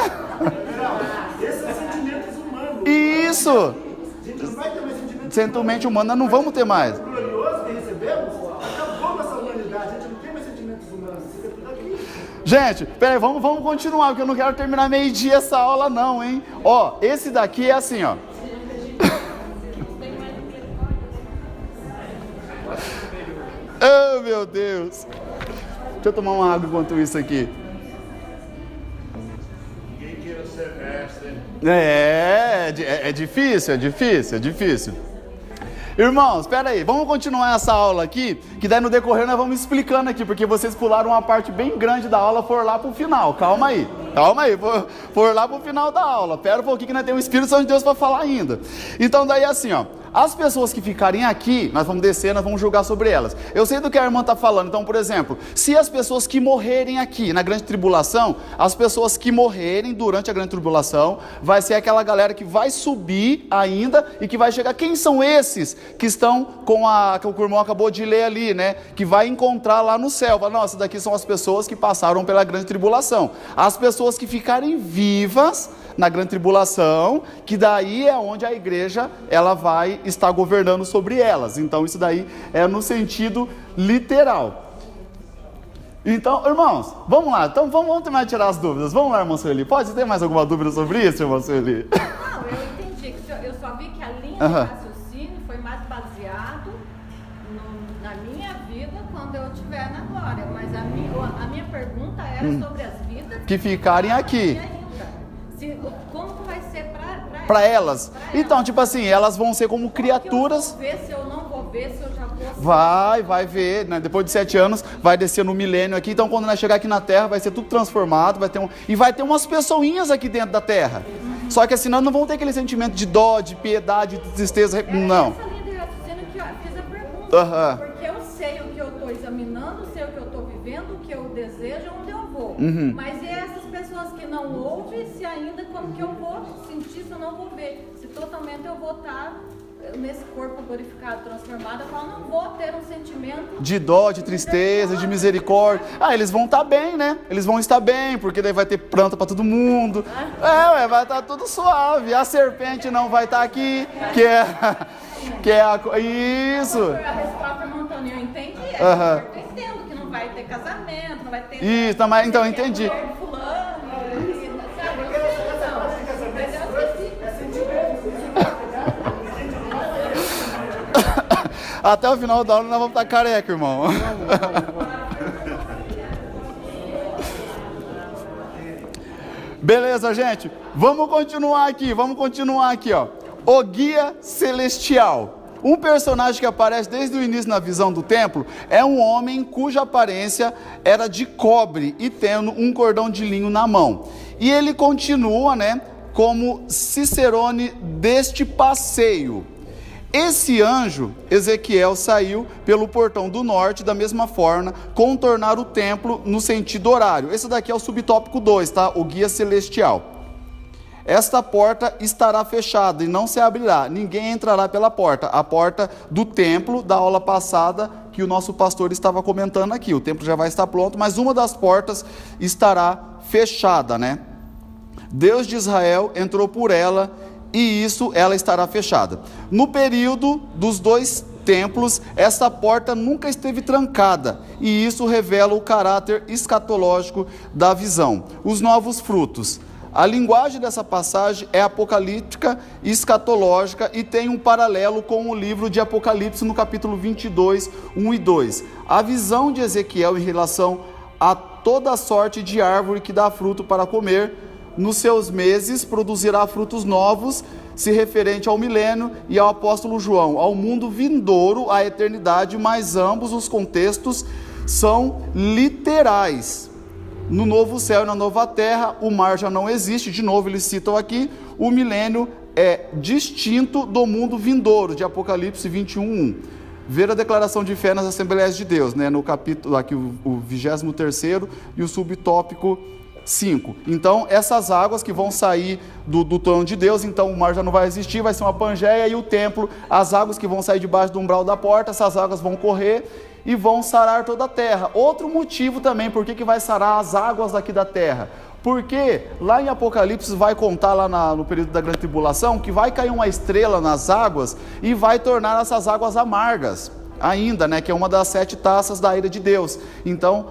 Esses são sentimentos humanos. Isso! A gente não vai ter mais sentimentos Sentimento humano nós não vamos ter mais. gloriosos que recebemos. Acabou nossa humanidade. A gente não tem mais sentimentos humanos. Fica tudo aqui. Gente, peraí, vamos continuar, porque eu não quero terminar meio-dia essa aula não, hein? Ó, esse daqui é assim, ó. Oh, meu Deus. Deixa eu tomar uma água enquanto isso aqui. Ninguém queira ser mestre. É difícil. Irmãos, espera aí, vamos continuar essa aula aqui, que daí no decorrer nós vamos explicando aqui, porque vocês pularam uma parte bem grande da aula, foram lá pro final, calma aí, foram lá pro final da aula, pera um pouquinho que nós temos o Espírito Santo de Deus para falar ainda. Então daí assim, ó, as pessoas que ficarem aqui, nós vamos descer, nós vamos julgar sobre elas. Eu sei do que a irmã está falando, então por exemplo, se as pessoas que morrerem aqui na grande tribulação, as pessoas que morrerem durante a grande tribulação, vai ser aquela galera que vai subir ainda e que vai chegar. Quem são esses que estão com que o irmão acabou de ler ali, né? Que vai encontrar lá no céu. Nossa, daqui são as pessoas que passaram pela grande tribulação. As pessoas que ficarem vivas na grande tribulação, que daí é onde a igreja ela vai estar governando sobre elas. Então isso daí é no sentido literal. Então, irmãos, vamos lá. Então vamos terminar de tirar as dúvidas. Vamos lá, irmão Sueli. Pode ter mais alguma dúvida sobre isso, irmão Sueli? Não, eu entendi. Eu só vi que a linha de raciocínio foi mais baseado na minha vida quando eu estiver na glória. Mas a minha pergunta era sobre as vidas que ficarem aqui. Como que vai ser para elas? Então, tipo assim, elas vão ser como criaturas. Eu vou ver se eu não vou ver, se eu já vou. Vai ver, né? Depois de 7 anos, vai descer no milênio aqui. Então, quando nós chegar aqui na Terra, vai ser tudo transformado, e vai ter umas pessoinhas aqui dentro da Terra. Só que assim, nós não vamos ter aquele sentimento de dó, de piedade, de tristeza. Não. Essa linha de raciocínio que eu fiz a pergunta. Porque eu sei o que eu estou examinando, sei o que eu estou vivendo, o que eu desejo, onde eu vou. Mas e essas pessoas que não ouvem, se ainda como que eu vou sentir, se eu não vou ver? Se totalmente eu vou estar nesse corpo glorificado, transformado, eu não vou ter um sentimento de dó, de tristeza, de misericórdia. Eles vão estar bem, né? Eles vão estar bem, porque daí vai ter planta para todo mundo. Vai estar tudo suave. A serpente não vai estar aqui, que é a... Isso. A resposta montânea, eu entendi. Eu entendo que não vai ter casamento, não vai ter... Isso, então entendi. Até o final da aula nós vamos estar careca, irmão. Beleza, gente? Vamos continuar aqui, ó. O Guia Celestial. Um personagem que aparece desde o início na visão do templo é um homem cuja aparência era de cobre e tendo um cordão de linho na mão. E ele continua, né, como cicerone deste passeio. Esse anjo, Ezequiel, saiu pelo portão do norte, da mesma forma, contornar o templo no sentido horário. Esse daqui é o subtópico 2, tá? O Guia Celestial. Esta porta estará fechada e não se abrirá. Ninguém entrará pela porta. A porta do templo, da aula passada, que o nosso pastor estava comentando aqui. O templo já vai estar pronto, mas uma das portas estará fechada, né? Deus de Israel entrou por ela e ela estará fechada. No período dos 2 templos, essa porta nunca esteve trancada, e isso revela o caráter escatológico da visão. Os novos frutos. a linguagem dessa passagem é apocalíptica e escatológica e tem um paralelo com o livro de Apocalipse no capítulo 22, 1 e 2. A visão de Ezequiel em relação a toda sorte de árvore que dá fruto para comer, nos seus meses produzirá frutos novos, se referente ao milênio e ao apóstolo João, ao mundo vindouro, à eternidade, mas ambos os contextos são literais. No novo céu e na nova terra, o mar já não existe, de novo eles citam aqui, o milênio é distinto do mundo vindouro, de Apocalipse 21:1. Ver a declaração de fé nas Assembleias de Deus, né? No capítulo, aqui o 23º e o subtópico 5. Então, essas águas que vão sair do trono de Deus, então o mar já não vai existir, vai ser uma pangeia, e o templo, as águas que vão sair debaixo do umbral da porta, essas águas vão correr e vão sarar toda a terra. Outro motivo também, por que vai sarar as águas daqui da terra? Porque lá em Apocalipse vai contar lá no período da grande tribulação, que vai cair uma estrela nas águas e vai tornar essas águas amargas. Ainda, né, que é uma das 7 taças da ira de Deus. Então,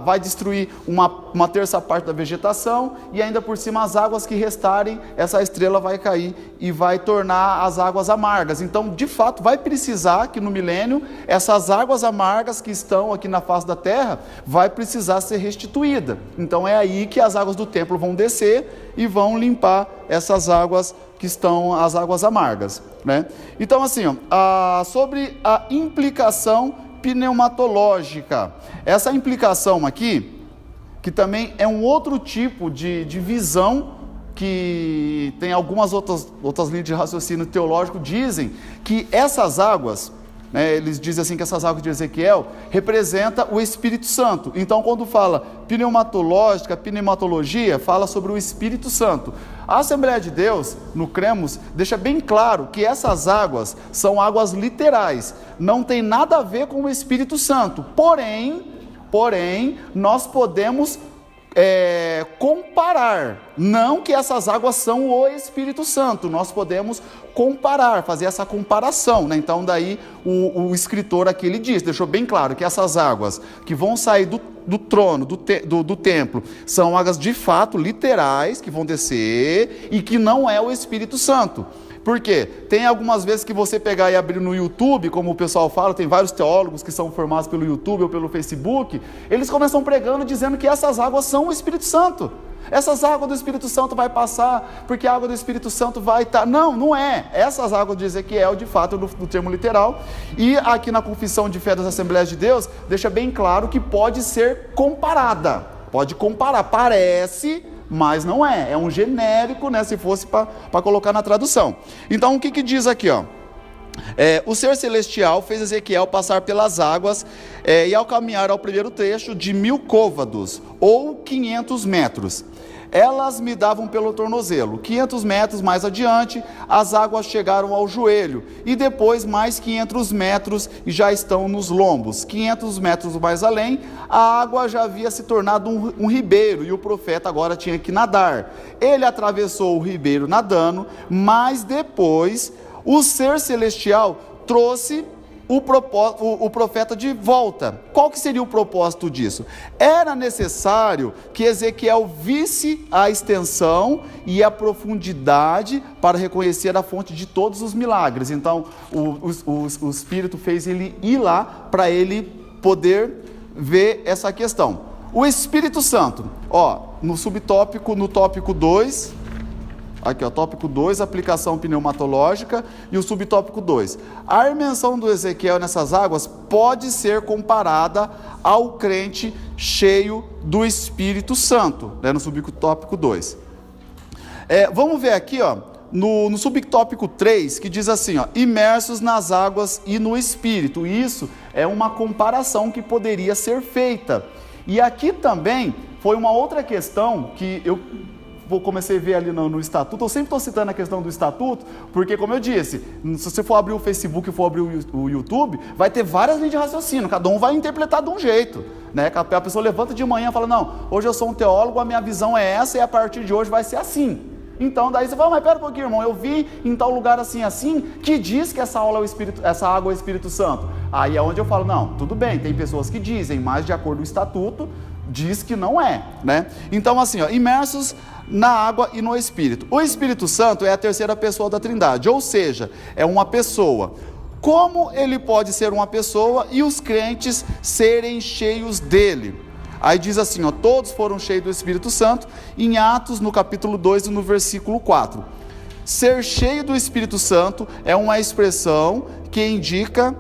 vai destruir uma terça parte da vegetação, e ainda por cima as águas que restarem, essa estrela vai cair e vai tornar as águas amargas. Então, de fato, vai precisar que no milênio, essas águas amargas que estão aqui na face da terra, vai precisar ser restituída. Então, é aí que as águas do templo vão descer e vão limpar essas águas que estão as águas amargas, né? Então, assim, sobre a implicação pneumatológica, essa implicação aqui, que também é um outro tipo de visão, que tem algumas outras linhas de raciocínio teológico, dizem que essas águas, né, eles dizem assim que essas águas de Ezequiel representam o Espírito Santo. Então, quando fala pneumatologia, fala sobre o Espírito Santo. A Assembleia de Deus, no Cremos, deixa bem claro que essas águas são águas literais, não tem nada a ver com o Espírito Santo. Porém, nós podemos comparar, não que essas águas são o Espírito Santo, nós podemos comparar, fazer essa comparação, né? Então daí o escritor aqui, ele deixou bem claro que essas águas que vão sair do trono, do templo, são águas de fato literais, que vão descer, e que não é o Espírito Santo. Por quê? Tem algumas vezes que você pegar e abrir no YouTube, como o pessoal fala, tem vários teólogos que são formados pelo YouTube ou pelo Facebook, eles começam pregando dizendo que essas águas são o Espírito Santo. Essas águas do Espírito Santo vai passar, porque a água do Espírito Santo vai estar... Não é. Essas águas de Ezequiel, de fato, no termo literal, e aqui na Confissão de Fé das Assembleias de Deus, deixa bem claro que pode ser comparada. Pode comparar, parece... mas não é um genérico, né, se fosse para colocar na tradução. Então, o que diz aqui, ó? O ser celestial fez Ezequiel passar pelas águas e ao caminhar ao primeiro trecho de 1000 côvados, ou 500 metros. Elas me davam pelo tornozelo. 500 metros mais adiante, as águas chegaram ao joelho, e depois mais 500 metros e já estão nos lombos. 500 metros mais além, a água já havia se tornado um ribeiro, e o profeta agora tinha que nadar. Ele atravessou o ribeiro nadando, mas depois o ser celestial trouxe o profeta de volta. Qual que seria o propósito disso? Era necessário que Ezequiel visse a extensão e a profundidade para reconhecer a fonte de todos os milagres. Então, o Espírito fez ele ir lá para ele poder ver essa questão. O Espírito Santo, no tópico 2... Aqui, tópico 2, aplicação pneumatológica, e o subtópico 2. A imersão do Ezequiel nessas águas pode ser comparada ao crente cheio do Espírito Santo, né, no subtópico 2. Vamos ver aqui, no subtópico 3, que diz assim, imersos nas águas e no Espírito. Isso é uma comparação que poderia ser feita. E aqui também foi uma outra questão que eu comecei a ver ali no Estatuto. Eu sempre estou citando a questão do Estatuto, porque, como eu disse, se você for abrir o Facebook e for abrir o YouTube, vai ter várias linhas de raciocínio, cada um vai interpretar de um jeito, né? A pessoa levanta de manhã e fala, não, hoje eu sou um teólogo, a minha visão é essa, e a partir de hoje vai ser assim. Então, daí você fala, mas pera um pouquinho, irmão, eu vi em tal lugar assim, que diz que essa água é o Espírito Santo. Aí é onde eu falo, não, tudo bem, tem pessoas que dizem, mas de acordo com o Estatuto, diz que não é, né? Então assim, ó, imersos na água e no Espírito. O Espírito Santo é a terceira pessoa da Trindade, ou seja, é uma pessoa. Como ele pode ser uma pessoa e os crentes serem cheios dele? Aí diz assim, ó, todos foram cheios do Espírito Santo, em Atos, no capítulo 2 e no versículo 4. Ser cheio do Espírito Santo é uma expressão que indica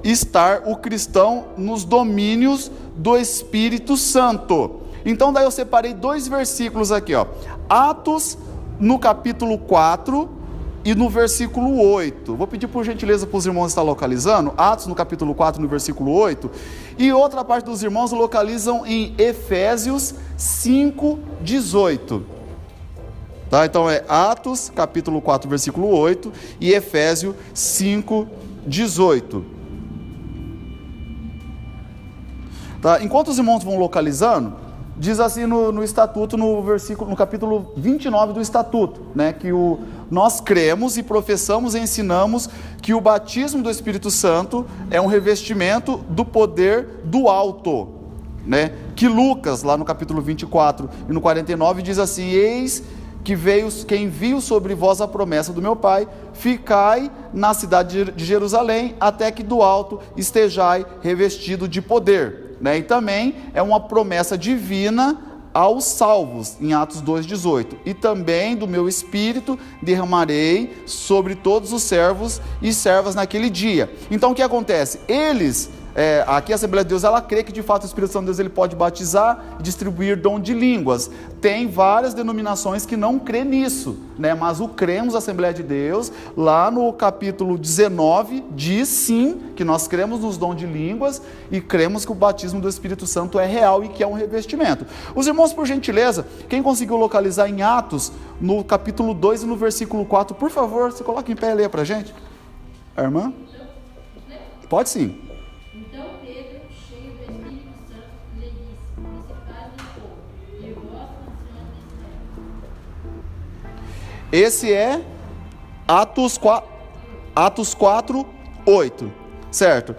estar o cristão nos domínios do Espírito Santo. Então daí eu separei 2 versículos aqui, ó. Atos, no capítulo 4 e no versículo 8. Vou pedir por gentileza para os irmãos estar localizando. Atos, no capítulo 4, no versículo 8. E outra parte dos irmãos localizam em Efésios 5, 18. Tá? Então é Atos, capítulo 4, versículo 8 e Efésios 5, 18. Tá? Enquanto os irmãos vão localizando, diz assim no estatuto, no capítulo 29 do estatuto, né, que nós cremos e professamos e ensinamos que o batismo do Espírito Santo é um revestimento do poder do alto, né, que Lucas, lá no capítulo 24 e no 49, diz assim, eis que veio quem viu sobre vós a promessa do meu Pai, ficai na cidade de Jerusalém, até que do alto estejai revestido de poder. Né? E também é uma promessa divina aos salvos, em Atos 2,18. E também do meu Espírito derramarei sobre todos os servos e servas naquele dia. Então o que acontece? Aqui a Assembleia de Deus, ela crê que de fato o Espírito Santo de Deus ele pode batizar e distribuir dom de línguas. Tem várias denominações que não crê nisso, né? Mas o cremos, a Assembleia de Deus, lá no capítulo 19, diz sim, que nós cremos nos dons de línguas e cremos que o batismo do Espírito Santo é real e que é um revestimento. Os irmãos, por gentileza, quem conseguiu localizar em Atos, no capítulo 2 e no versículo 4, por favor, se coloca em pé e leia pra gente. A irmã? Pode sim. Esse é Atos 4, 8, certo?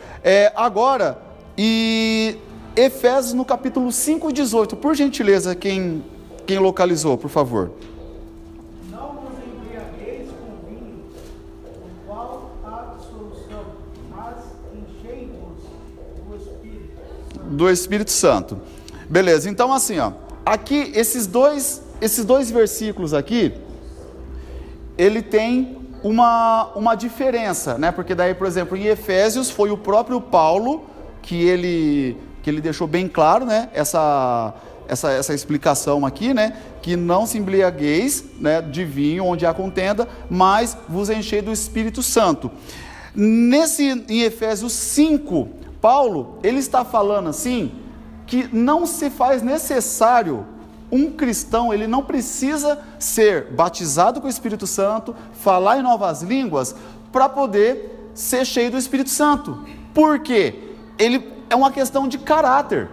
Agora, e Efésios no capítulo 5, 18, por gentileza, quem localizou, por favor. Não vos embriagueis com vinho, o qual há dissolução, mas enchei-vos do Espírito. Do Espírito Santo. Beleza, então assim, ó, aqui, esses dois versículos aqui, ele tem uma diferença, né? Porque daí, por exemplo, em Efésios foi o próprio Paulo que ele deixou bem claro, né? Essa explicação aqui, né? Que não se embriagueis, né, de vinho onde há contenda, mas vos enchei do Espírito Santo. Em Efésios 5, Paulo, ele está falando assim, que não se faz necessário um cristão, ele não precisa ser batizado com o Espírito Santo, falar em novas línguas, para poder ser cheio do Espírito Santo. Por quê? É uma questão de caráter,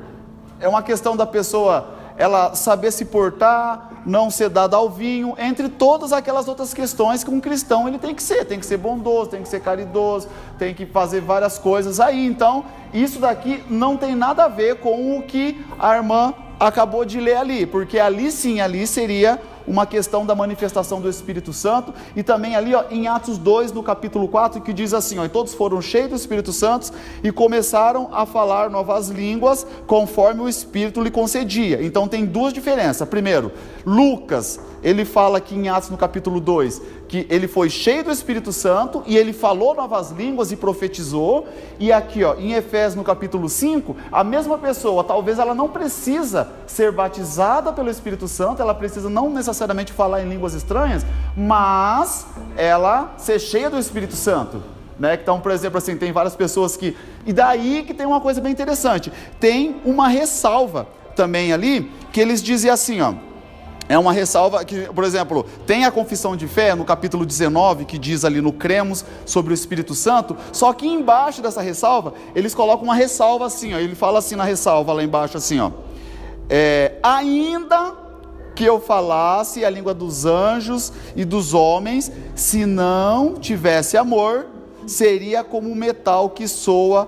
é uma questão da pessoa, ela saber se portar, não ser dada ao vinho, entre todas aquelas outras questões que um cristão ele tem que ser bondoso, tem que ser caridoso, tem que fazer várias coisas aí. Então, isso daqui não tem nada a ver com o que a irmã acabou de ler ali, porque ali sim, ali seria uma questão da manifestação do Espírito Santo, e também ali, ó, em Atos 2, no capítulo 4, que diz assim, ó, e todos foram cheios do Espírito Santo e começaram a falar novas línguas, conforme o Espírito lhe concedia. Então tem duas diferenças. Primeiro, Lucas, ele fala aqui em Atos no capítulo 2, que ele foi cheio do Espírito Santo, e ele falou novas línguas e profetizou, e aqui, ó, em Efésios no capítulo 5, a mesma pessoa, talvez ela não precisa ser batizada pelo Espírito Santo, ela precisa não necessariamente falar em línguas estranhas, mas ela ser cheia do Espírito Santo, né? Então, por exemplo, assim, tem várias pessoas que... E daí que tem uma coisa bem interessante, tem uma ressalva também ali, que eles dizem assim, ó, é uma ressalva que, por exemplo, tem a confissão de fé no capítulo 19, que diz ali no cremos sobre o Espírito Santo, só que embaixo dessa ressalva, eles colocam uma ressalva assim, ó, ele fala assim na ressalva lá embaixo assim, ó, ainda que eu falasse a língua dos anjos e dos homens, se não tivesse amor, seria como um metal que soa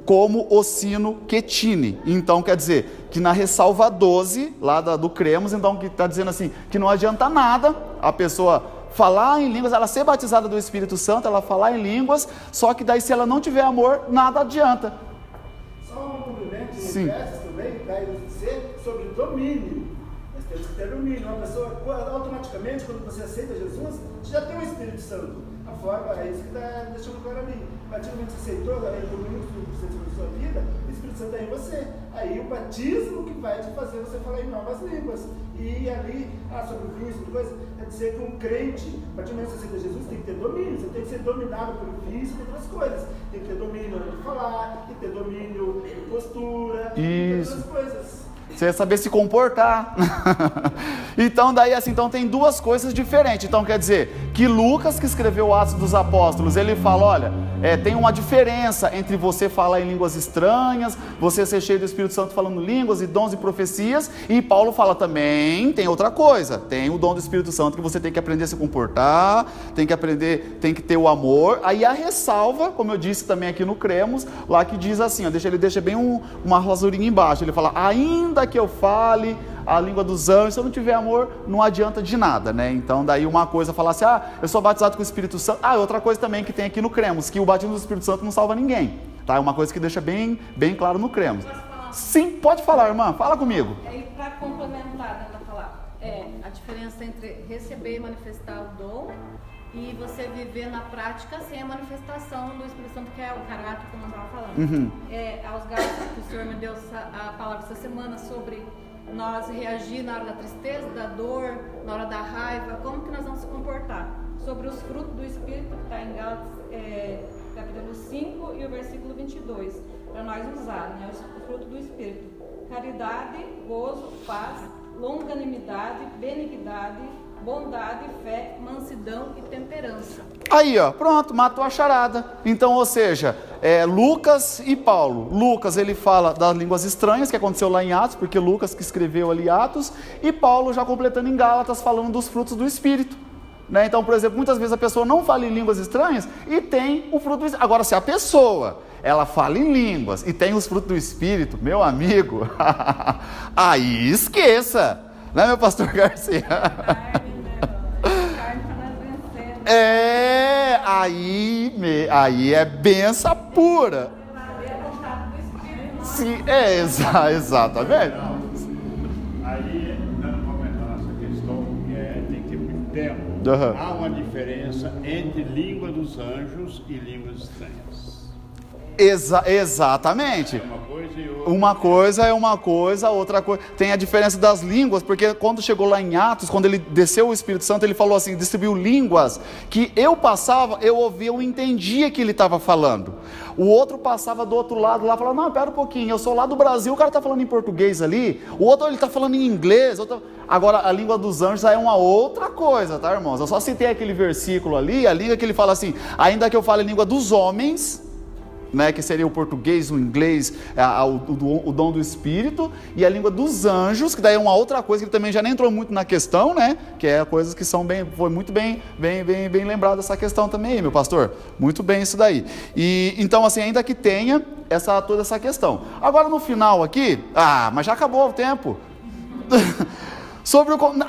como o sino que tine. Então, quer dizer, que na ressalva 12, lá do Cremos, então que está dizendo assim, que não adianta nada a pessoa falar em línguas, ela ser batizada do Espírito Santo, ela falar em línguas, só que daí se ela não tiver amor, nada adianta. Só um complemento de Sim. Efésios também, vai dizer sobre domínio. Nós temos que ter domínio. Uma pessoa, automaticamente, quando você aceita Jesus, você já tem o Espírito Santo. A forma, é isso que está deixando claro ali. A partir do momento que você aceitou, aí o domínio do Espírito Santo na sua vida, o Espírito Santo é em você. Aí o batismo que vai te fazer você falar em novas línguas. E ali, sobre o vício, coisa, é dizer que um crente, a partir do momento que você aceita Jesus, tem que ter domínio. Você tem que ser dominado por vício e outras coisas. Tem que ter domínio de falar, tem que ter domínio de postura, e outras coisas. Você vai saber se comportar. Então daí assim, então tem duas coisas diferentes. Então quer dizer, que Lucas, que escreveu Atos dos Apóstolos, ele fala, olha, tem uma diferença entre você falar em línguas estranhas, você ser cheio do Espírito Santo falando línguas e dons e profecias, e Paulo fala também, tem outra coisa, tem o dom do Espírito Santo que você tem que aprender a se comportar, tem que aprender, tem que ter o amor. Aí a ressalva, como eu disse também aqui no Cremos, lá que diz assim, ele deixa bem uma rasurinha embaixo, ele fala, ainda que eu fale a língua dos anjos, se eu não tiver amor, não adianta de nada, né? Então daí uma coisa, falar assim, eu sou batizado com o Espírito Santo. Outra coisa também que tem aqui no Cremos, que o batismo do Espírito Santo não salva ninguém, tá? É uma coisa que deixa bem claro no Cremos. Sim, pode falar, irmã, fala comigo. E para complementar, tenta falar, a diferença entre receber e manifestar o dom e você viver na prática sem a manifestação do Espírito Santo, que é o caráter, como eu estava falando. Aos Gálatas, que o Senhor me deu a palavra essa semana sobre nós reagir na hora da tristeza, da dor, na hora da raiva, como que nós vamos se comportar. Sobre os frutos do Espírito, que está em Gálatas, capítulo 5 e o versículo 22, para nós usar, né, o fruto do Espírito. Caridade, gozo, paz, longanimidade, benignidade, bondade, fé, mansidão e temperança. Aí, pronto, matou a charada. Então, ou seja, Lucas e Paulo. Lucas, ele fala das línguas estranhas, que aconteceu lá em Atos, porque Lucas que escreveu ali Atos, e Paulo já completando em Gálatas, falando dos frutos do Espírito. Né? Então, por exemplo, muitas vezes a pessoa não fala em línguas estranhas e tem o fruto do Espírito. Agora, se a pessoa, ela fala em línguas e tem os frutos do Espírito, meu amigo, aí esqueça. Né, meu pastor Garcia? Aí é benção pura. Sim, exatamente. Aí, vamos comentar essa questão, que tem que ter muito tempo. Há uma diferença entre língua dos anjos e línguas estranhas. Exatamente. Uma coisa é uma coisa, outra coisa. Tem a diferença das línguas, porque quando chegou lá em Atos, quando ele desceu o Espírito Santo, ele falou assim, distribuiu línguas, que eu passava, eu ouvia, eu entendia que ele estava falando. O outro passava do outro lado lá, falava, não, pera um pouquinho, eu sou lá do Brasil, o cara está falando em português ali, o outro ele está falando em inglês. Agora, a língua dos anjos é uma outra coisa, tá, irmãos? Eu só citei aquele versículo ali, a língua que ele fala assim, ainda que eu fale a língua dos homens, né, que seria o português, o inglês, o dom do Espírito, e a língua dos anjos, que daí é uma outra coisa que ele também já nem entrou muito na questão, né, que é coisas que são foi muito bem lembrado essa questão também, meu pastor, muito bem isso daí. E então assim, ainda que tenha toda essa questão. Agora no final aqui, mas já acabou o tempo.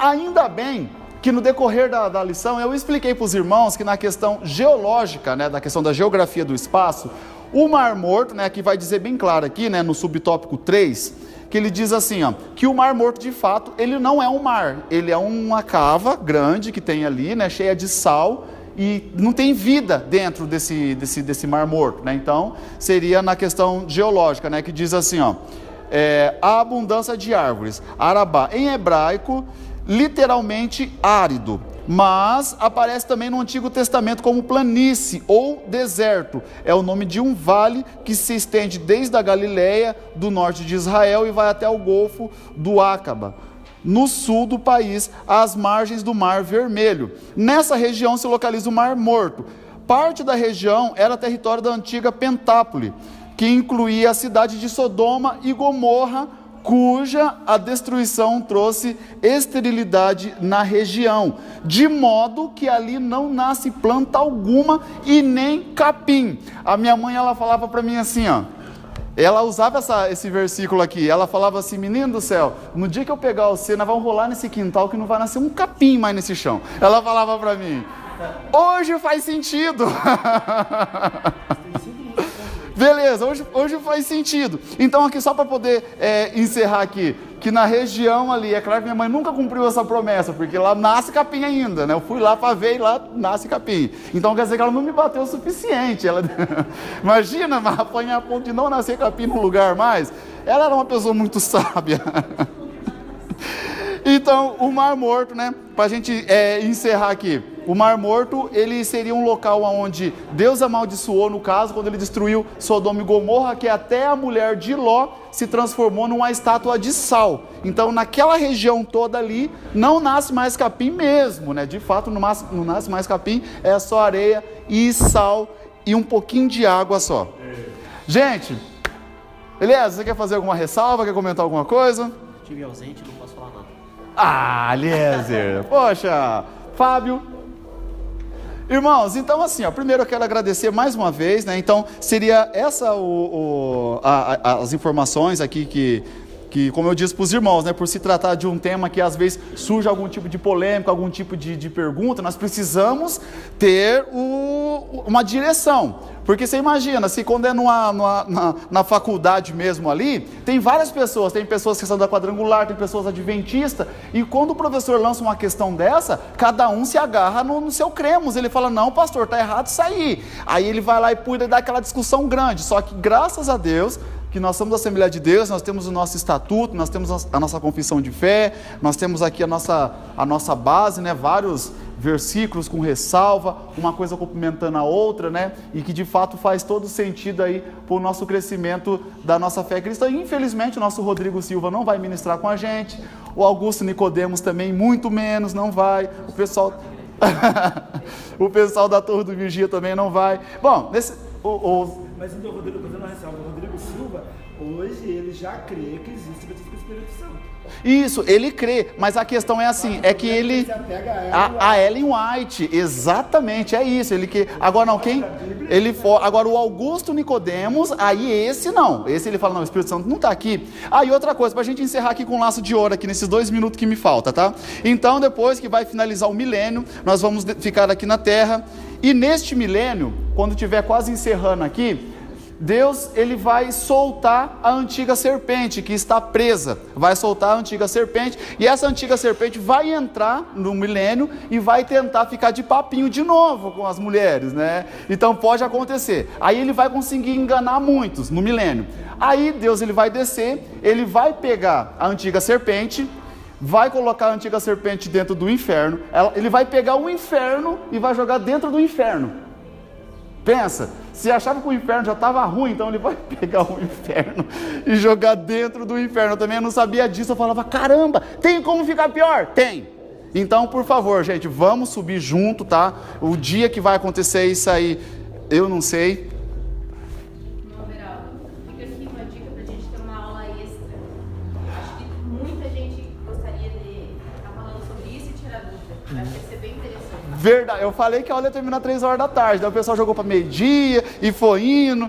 Ainda bem que no decorrer da lição eu expliquei para os irmãos que na questão geológica, né, da questão da geografia do espaço, o Mar Morto, né, que vai dizer bem claro aqui, né, no subtópico 3, que ele diz assim, que o Mar Morto de fato, ele não é um mar, ele é uma cava grande que tem ali, né, cheia de sal, e não tem vida dentro desse Mar Morto, né, então seria na questão geológica, né, que diz assim, a abundância de árvores, Arabá, em hebraico, literalmente árido, mas aparece também no Antigo Testamento como planície ou deserto. É o nome de um vale que se estende desde a Galileia, do norte de Israel, e vai até o Golfo do Ácaba, no sul do país, às margens do Mar Vermelho. Nessa região se localiza o Mar Morto. Parte da região era território da antiga Pentápole, que incluía a cidade de Sodoma e Gomorra, cuja a destruição trouxe esterilidade na região, de modo que ali não nasce planta alguma e nem capim. A minha mãe, ela falava para mim assim, ela usava esse versículo aqui, ela falava assim, menino do céu, no dia que eu pegar você, nós vamos rolar nesse quintal que não vai nascer um capim mais nesse chão. Ela falava para mim, hoje faz sentido. Beleza, hoje faz sentido. Então aqui só para poder encerrar aqui, que na região ali, é claro que minha mãe nunca cumpriu essa promessa, porque lá nasce capim ainda, né? Eu fui lá para ver e lá nasce capim. Então quer dizer que ela não me bateu o suficiente. Ela... Imagina, mas apanhar a ponto de não nascer capim no lugar mais. Ela era uma pessoa muito sábia. Então, o Mar Morto, né? Para a gente encerrar aqui. O Mar Morto, ele seria um local onde Deus amaldiçoou, no caso, quando ele destruiu Sodoma e Gomorra, que até a mulher de Ló se transformou numa estátua de sal. Então, naquela região toda ali, não nasce mais capim mesmo, né? De fato, não nasce mais capim, é só areia e sal e um pouquinho de água só. Gente, Elias, você quer fazer alguma ressalva, quer comentar alguma coisa? Estive ausente, não posso falar nada. Ah, Eliezer, poxa, Fábio. Irmãos, então assim, primeiro eu quero agradecer mais uma vez, né? Então, seria essa as informações aqui que, como eu disse para os irmãos, né, por se tratar de um tema que às vezes surge algum tipo de polêmica, algum tipo de pergunta, nós precisamos ter uma direção. Porque você imagina, se quando é na faculdade mesmo ali, tem várias pessoas, tem pessoas que são da quadrangular, tem pessoas adventistas, e quando o professor lança uma questão dessa, cada um se agarra no seu cremos, ele fala, não pastor, está errado isso aí. Aí ele vai lá e puxa e dá aquela discussão grande, só que graças a Deus, que nós somos a Assembleia de Deus, nós temos o nosso estatuto, nós temos a nossa confissão de fé, nós temos aqui a nossa base, né, vários versículos com ressalva, uma coisa complementando a outra, né, e que de fato faz todo sentido aí para o nosso crescimento da nossa fé cristã. Infelizmente o nosso Rodrigo Silva não vai ministrar com a gente, o Augusto Nicodemos também muito menos, não vai, o pessoal o pessoal da Torre do Vigia também não vai. Bom, mas então, Rodrigo, fazendo uma ressalva, o Rodrigo Silva, hoje ele já crê que existe batismo com o Espírito Santo. Isso, ele crê, mas a questão é assim, é que ele... A Ellen White, exatamente, é isso, ele que... Agora não, quem... Agora o Augusto Nicodemos, aí esse não, esse ele fala, não, o Espírito Santo não está aqui. E outra coisa, para a gente encerrar aqui com um laço de ouro aqui, nesses 2 minutos que me falta, tá? Então, depois que vai finalizar o milênio, nós vamos ficar aqui na Terra, e neste milênio, quando estiver quase encerrando aqui, Deus, ele vai soltar a antiga serpente que está presa, vai soltar a antiga serpente, e essa antiga serpente vai entrar no milênio e vai tentar ficar de papinho de novo com as mulheres, né? Então pode acontecer, aí ele vai conseguir enganar muitos no milênio, aí Deus ele vai descer, ele vai pegar a antiga serpente, vai colocar a antiga serpente dentro do inferno, ele vai pegar o inferno e vai jogar dentro do inferno. Pensa, se achava que o inferno já estava ruim, então ele vai pegar o inferno e jogar dentro do inferno. Eu também não sabia disso, eu falava, caramba, tem como ficar pior? Tem. Então, por favor, gente, vamos subir junto, tá? O dia que vai acontecer isso aí, eu não sei. Não, Beraldo, fica aqui uma dica pra gente ter uma aula extra. Acho que muita gente gostaria de estar falando sobre isso e tirar dúvida. Acho que ia ser bem interessante. Verdade, eu falei que a aula ia terminar 3 horas da tarde, daí o pessoal jogou para meio-dia, e foi indo.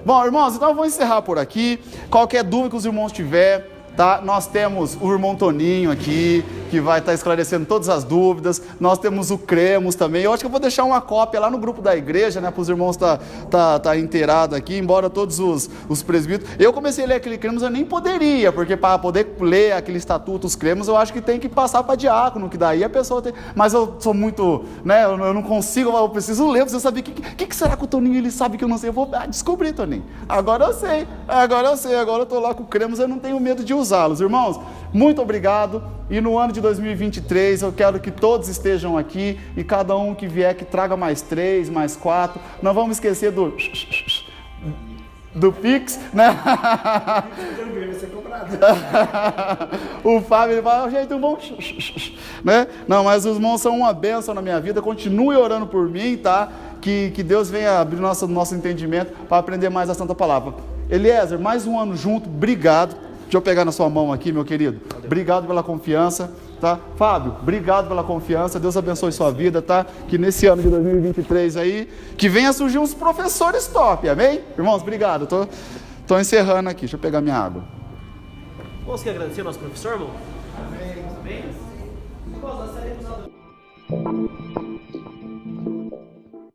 Bom, irmãos, então eu vou encerrar por aqui. Qualquer dúvida que os irmãos tiverem, tá? Nós temos o irmão Toninho aqui, que vai estar esclarecendo todas as dúvidas. Nós temos o Cremos também. Eu acho que eu vou deixar uma cópia lá no grupo da igreja, né? Para os irmãos tá inteirados aqui, embora todos os presbíteros. Eu comecei a ler aquele Cremos, eu nem poderia, porque para poder ler aquele estatuto, os Cremos, eu acho que tem que passar para diácono, que daí a pessoa tem... Mas eu sou muito, né? Eu não consigo, eu preciso ler, eu preciso saber o que será que o Toninho ele sabe que eu não sei. Eu vou descobrir, Toninho. Agora eu sei, agora eu estou lá com o Cremos, eu não tenho medo de usá-los. Irmãos, muito obrigado, e no ano de 2023 eu quero que todos estejam aqui, e cada um que vier que traga mais 3, mais 4, não vamos esquecer do Pix, né? O Fábio, ele fala, jeito bom, né? Não, mas os irmãos são uma bênção na minha vida, continue orando por mim, tá? Que Deus venha abrir nosso entendimento para aprender mais a Santa Palavra. Eliezer, mais um ano junto, obrigado. Deixa eu pegar na sua mão aqui, meu querido. Obrigado pela confiança, tá? Fábio, obrigado pela confiança. Deus abençoe sua vida, tá? Que nesse ano de 2023 aí, que venha surgir uns professores top, amém? Irmãos, obrigado. Estou encerrando aqui, deixa eu pegar minha água. Vamos que agradecer ao nosso professor, irmão? Amém. Irmãos, nós estaremos